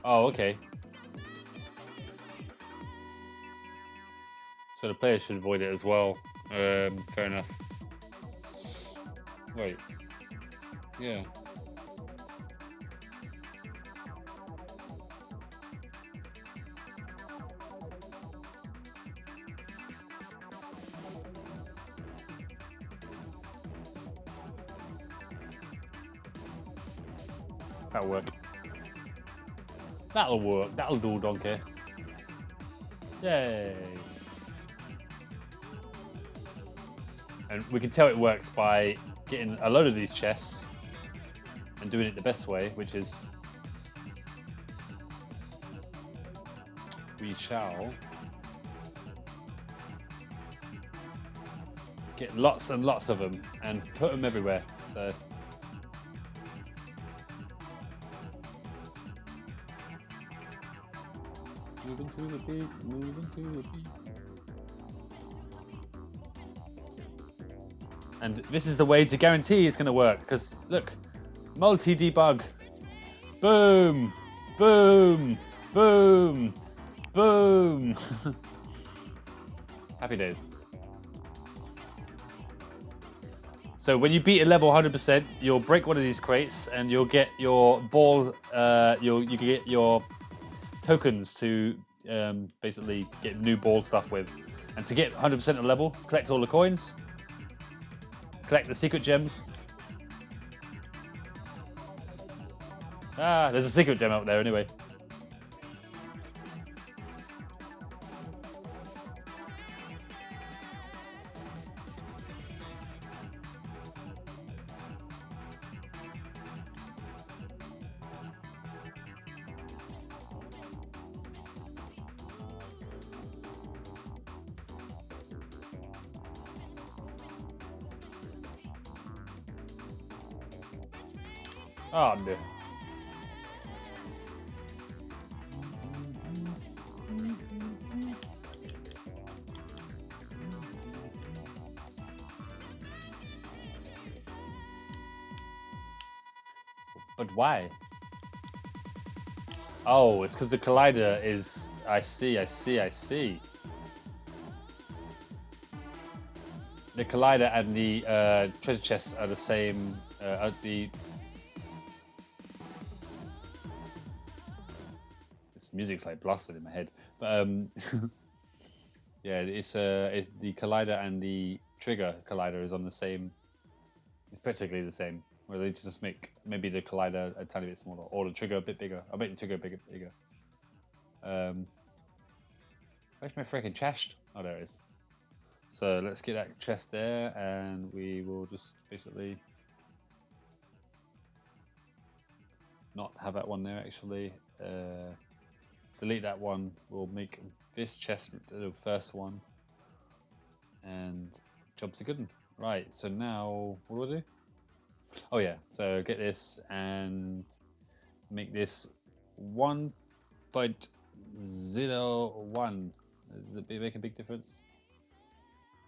Oh, okay. So the player should avoid it as well. Fair enough. Wait. Yeah. That'll work. That'll work. That'll do, donkey. Yay. And we can tell it works by getting a load of these chests and doing it the best way, which is we shall get lots and lots of them and put them everywhere. So moving to the beat, moving to the beat. And this is the way to guarantee it's going to work, because look, multi-debug. Boom, boom, boom, boom. Happy days. So when you beat a level 100%, you'll break one of these crates and you'll get your ball, you can get your tokens to basically get new ball stuff with. And to get 100% of the level, collect all the coins, collect the secret gems. Ah, there's a secret gem out there anyway. Oh no. But why? Oh, it's because the collider is... I see, I see, I see. The collider and the treasure chests are the same. This music's like blasted in my head. But yeah, it's the collider and the trigger collider is on the same. It's practically the same. Where they just make maybe the collider a tiny bit smaller or the trigger a bit bigger. I make the trigger bigger. Where's my freaking chest? Oh, there it is. So let's get that chest there, and we will just basically not have that one there. Actually, delete that one. We'll make this chest the first one, and job's a good one. Right. So now what do I do? Oh yeah. So get this and make this 1.01. Does it make a big difference?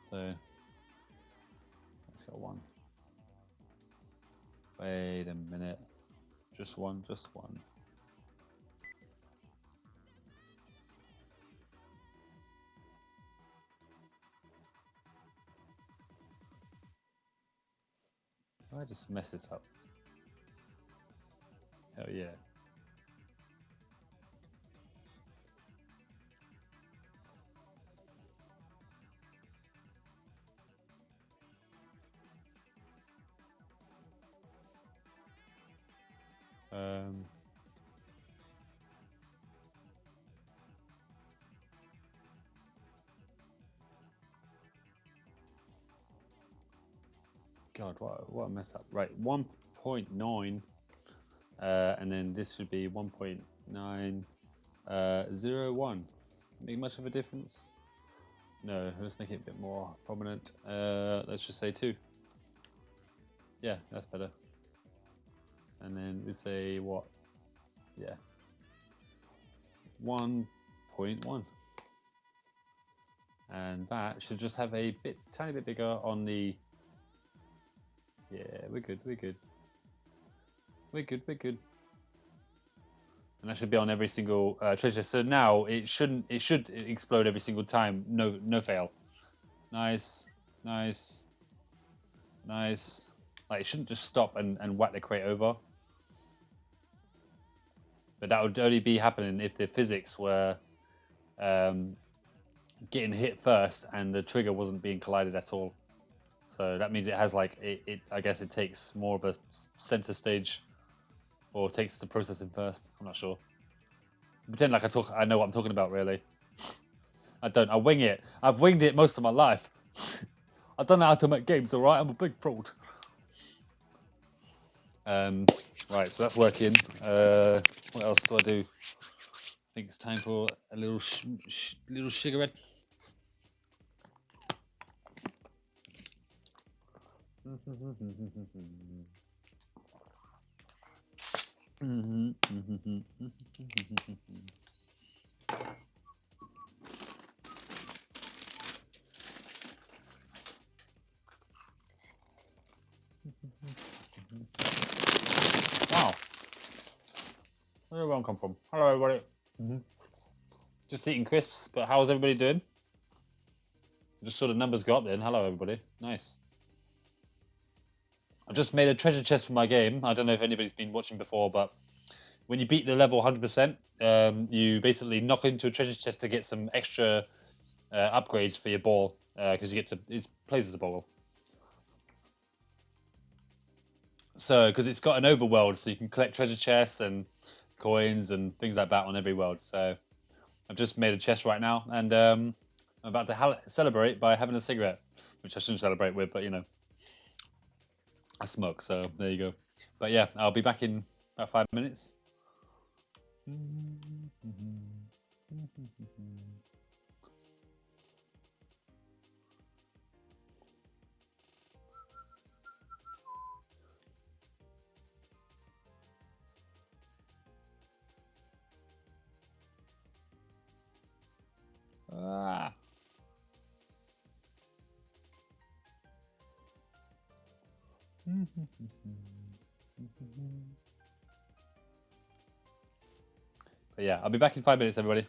So let's go 1. Wait a minute. Just one. I just mess this up. Hell yeah. God, what a mess up. Right, 1.9, and then this should be 1.901. Make much of a difference? No, let's make it a bit more prominent. Let's just say 2. Yeah, that's better. And then we say what? Yeah, 1.1. And that should just have a tiny bit bigger on the. Yeah, we're good. We're good. And that should be on every single treasure. So now it should explode every single time. No fail. Nice. Like it shouldn't just stop and whack the crate over. But that would only be happening if the physics were getting hit first and the trigger wasn't being collided at all. So that means it has like it I guess it takes more of a center stage, or takes the processing first. I'm not sure. Pretend like I know what I'm talking about, really. I don't. I wing it. I've winged it most of my life. I don't know how to make games, all right? I'm a big fraud. Right, so that's working. What else do I do? I think it's time for a little little cigarette. Wow. Where did everyone come from? Hello, everybody. Just eating crisps, but how's everybody doing? Just saw the numbers go up then. Hello, everybody. Nice. I've just made a treasure chest for my game. I don't know if anybody's been watching before, but when you beat the level 100%, you basically knock into a treasure chest to get some extra upgrades for your ball, because you get to it plays as a ball. So because it's got an overworld, so you can collect treasure chests and coins and things like that on every world. So I've just made a chest right now, and I'm about to celebrate by having a cigarette, which I shouldn't celebrate with, but you know, I smoke, so there you go. But yeah, I'll be back in about 5 minutes. Ah. But yeah, I'll be back in 5 minutes, everybody.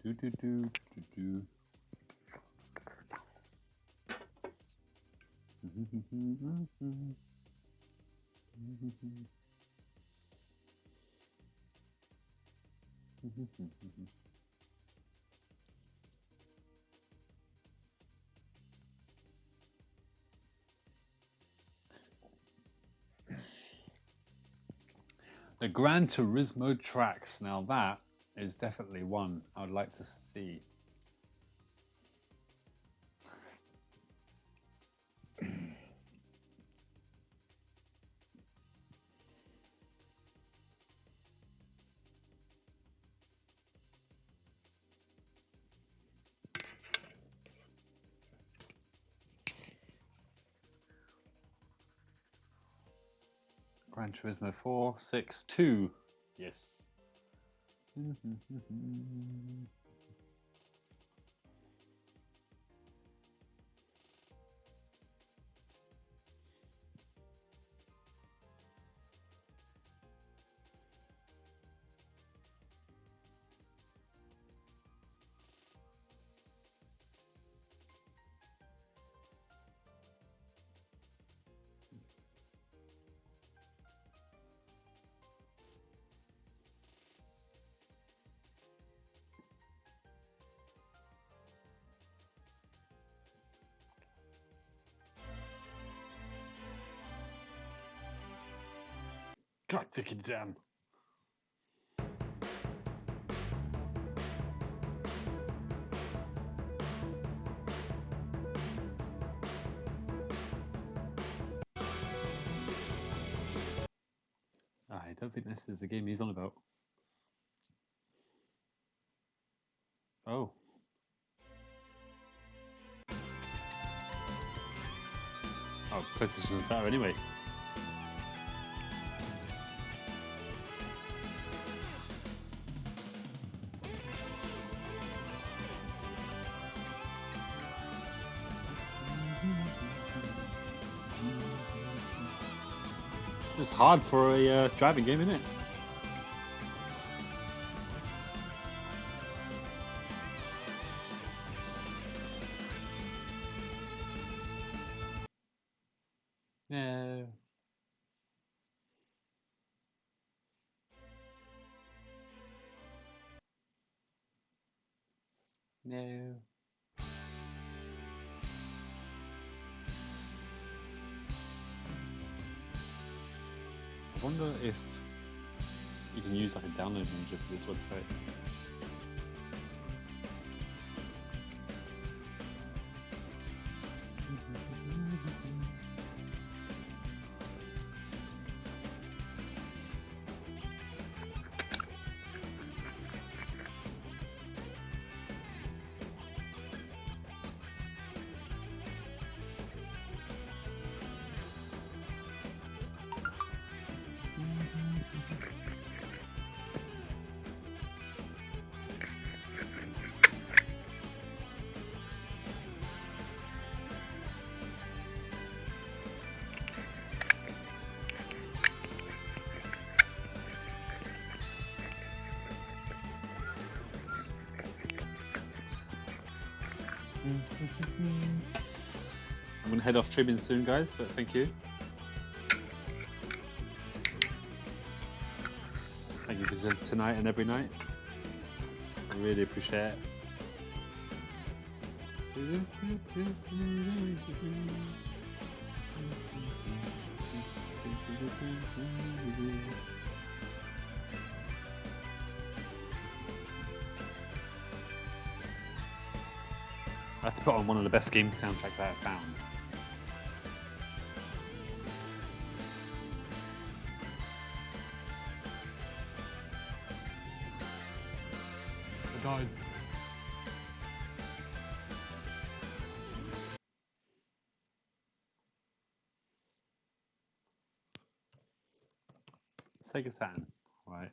Do do do do do. The Gran Turismo tracks. Now that is definitely one I would like to see. Gran Turismo 4, 6, 2. Yes. God, take it down. I don't think this is the game he's on about. Oh. Oh, PlayStation is better anyway. This is hard for a driving game, isn't it? No. No. I wonder if you can use like a download manager for this website. I'm gonna head off streaming soon, guys, but thank you. Thank you for tonight and every night. I really appreciate it. I have to put on one of the best game soundtracks I have found. I died. Sega Saturn, right?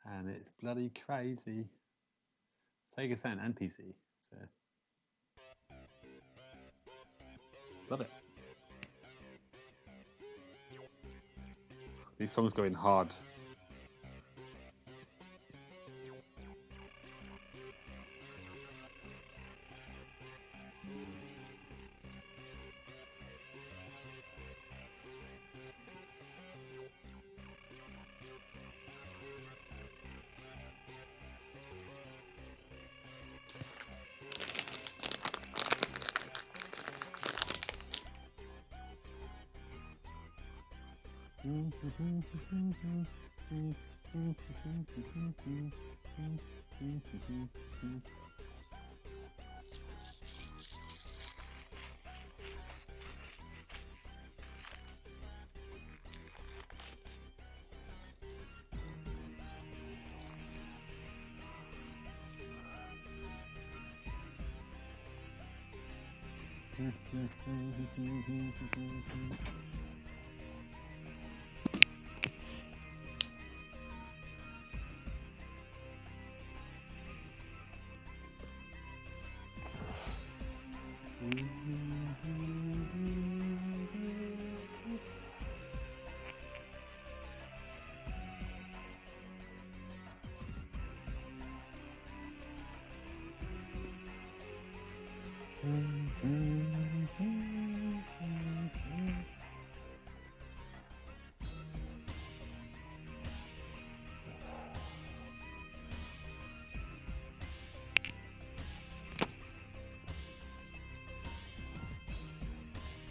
And it's bloody crazy. Sega Saturn and PC. So love it. These songs go in hard.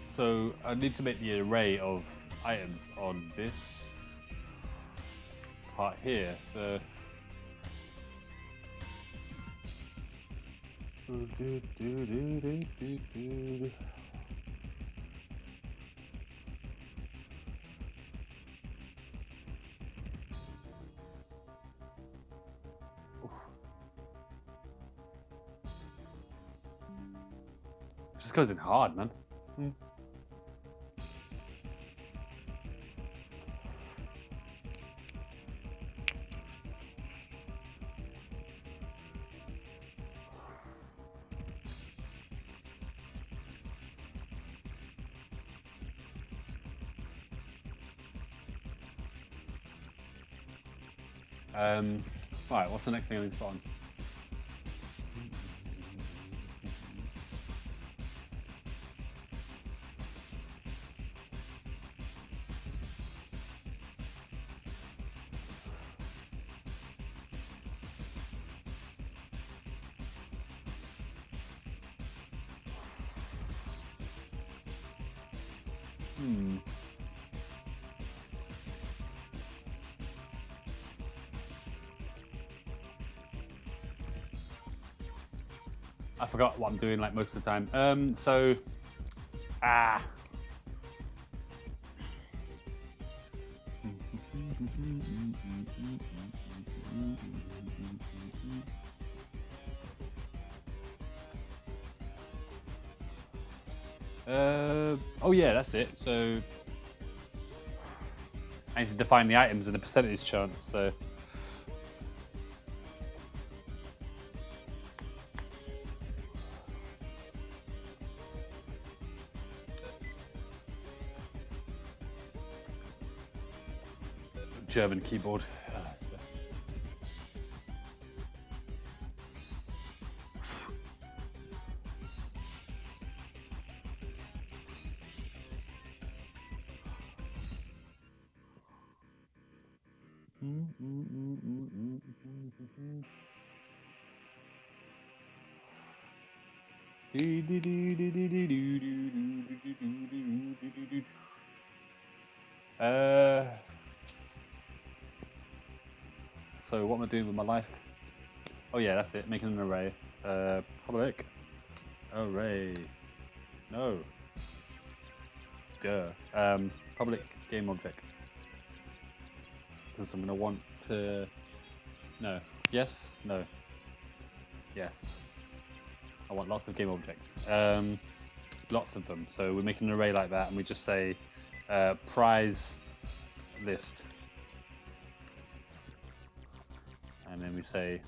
So I need to make the array of items on this part here. So just goes in hard, man. Right, what's the next thing I need to put on? I forgot what I'm doing like most of the time. Oh yeah, that's it. So I need to define the items and the percentage chance. So German keyboard. So what am I doing with my life? Oh yeah, that's it. Making an array. Public array. No. Duh. Public game object. Because I'm gonna want to. No. Yes. No. Yes. I want lots of game objects. Lots of them. So we're making an array like that, and we just say prize list, and then we say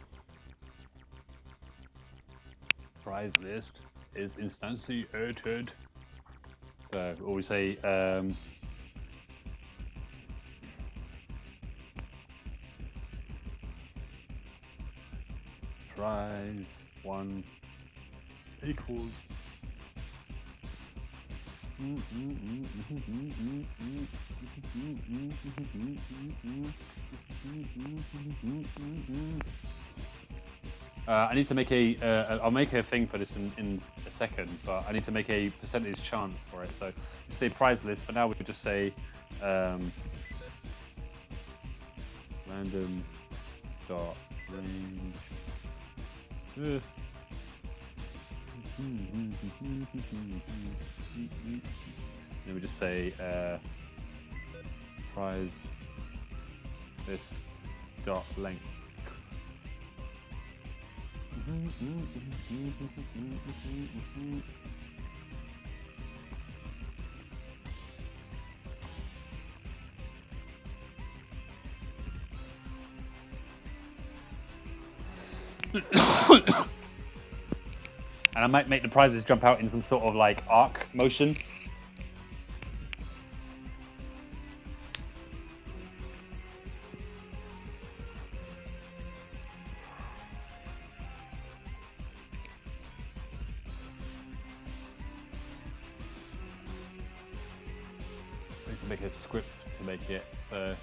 prize list is instantiated. So, or we say prize 1 equals I need to make I'll make a thing for this in a second, but I need to make a percentage chance for it. So let's say prize list. For now, we just say random dot range. Then we just say prize list dot length. And I might make the prizes jump out in some sort of like arc motion. I need to make a script to make it so.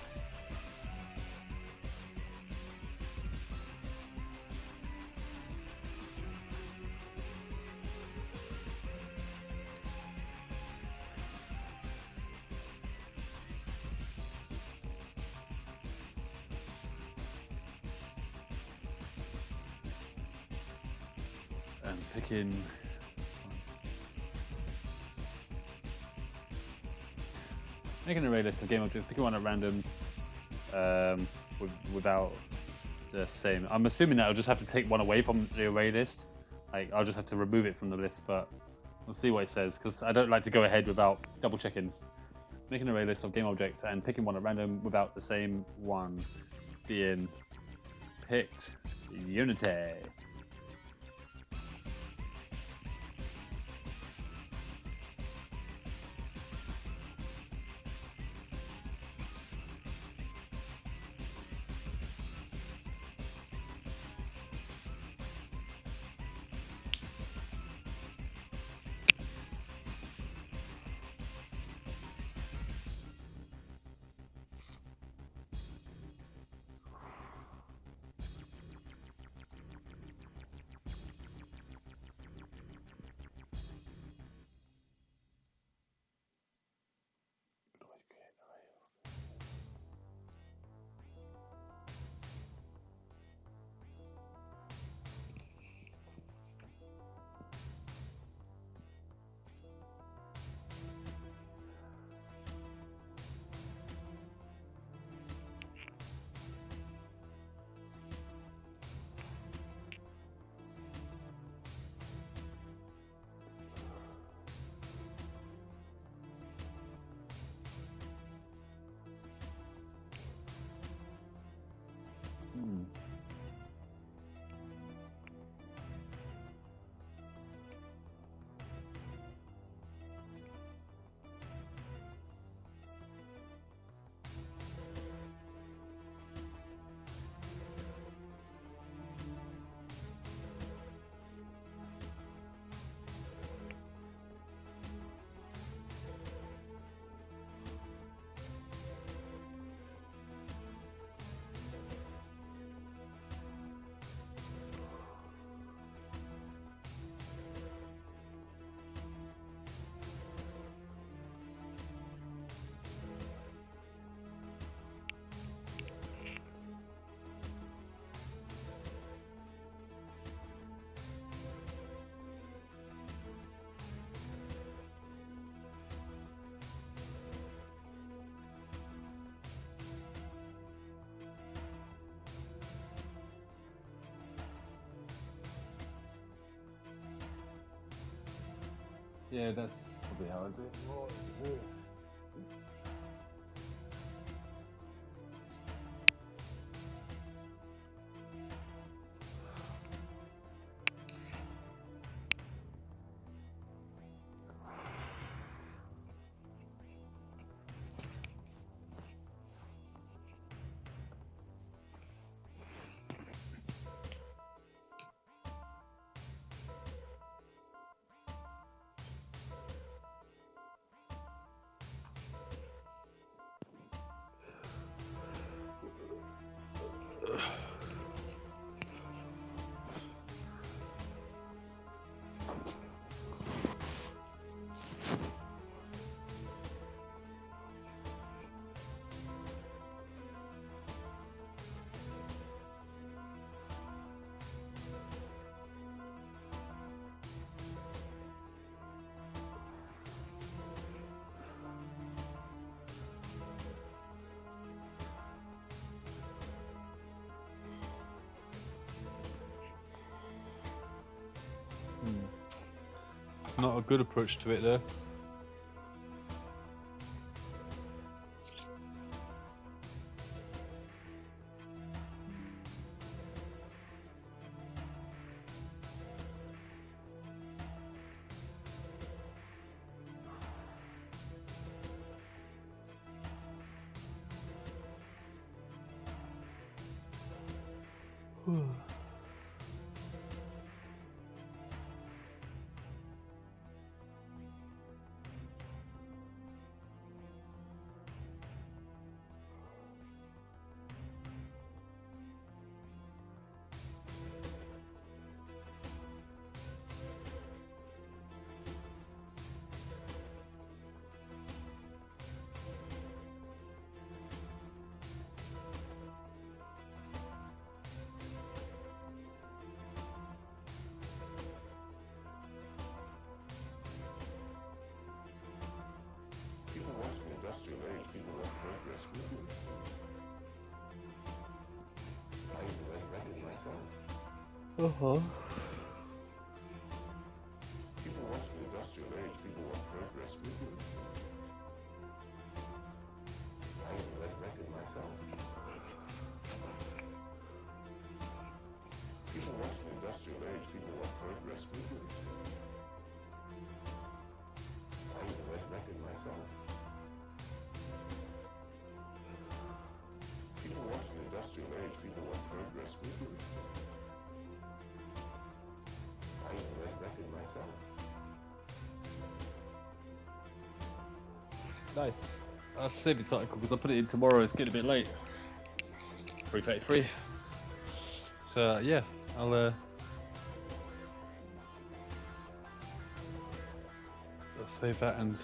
And picking. Making an array list of game objects, picking one at random without the same. I'm assuming that I'll just have to take one away from the array list. Like, I'll just have to remove it from the list, but we'll see what it says, because I don't like to go ahead without double checkings. Making an array list of game objects and picking one at random without the same one being picked. Unity. Yeah, that's probably how I do it. What is it? That's not a good approach to it there. People watch the industrial age, people of progress movement. I even read it myself. People watch the industrial age, people of progress movement. I even read it myself. People watch the industrial age, people of progress movement. I even read it myself. People watch the industrial age, people of progress movement. I even read it myself. Nice. I'll save this article because I'll put it in tomorrow. It's getting a bit late. 3:33. So yeah, I'll save that and.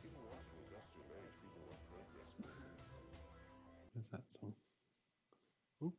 People watch the industrial age, people of progress movement. Where's that song? Ooh.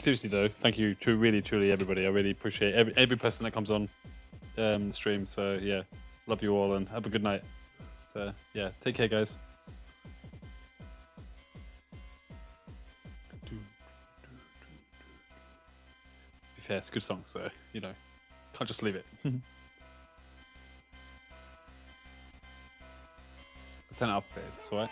seriously though, thank you to really truly everybody. I really appreciate every person that comes on the stream. So yeah, love you all and have a good night. So yeah, take care, guys. To be fair, it's a good song, so you know, can't just leave it. Turn it up a bit. It's alright.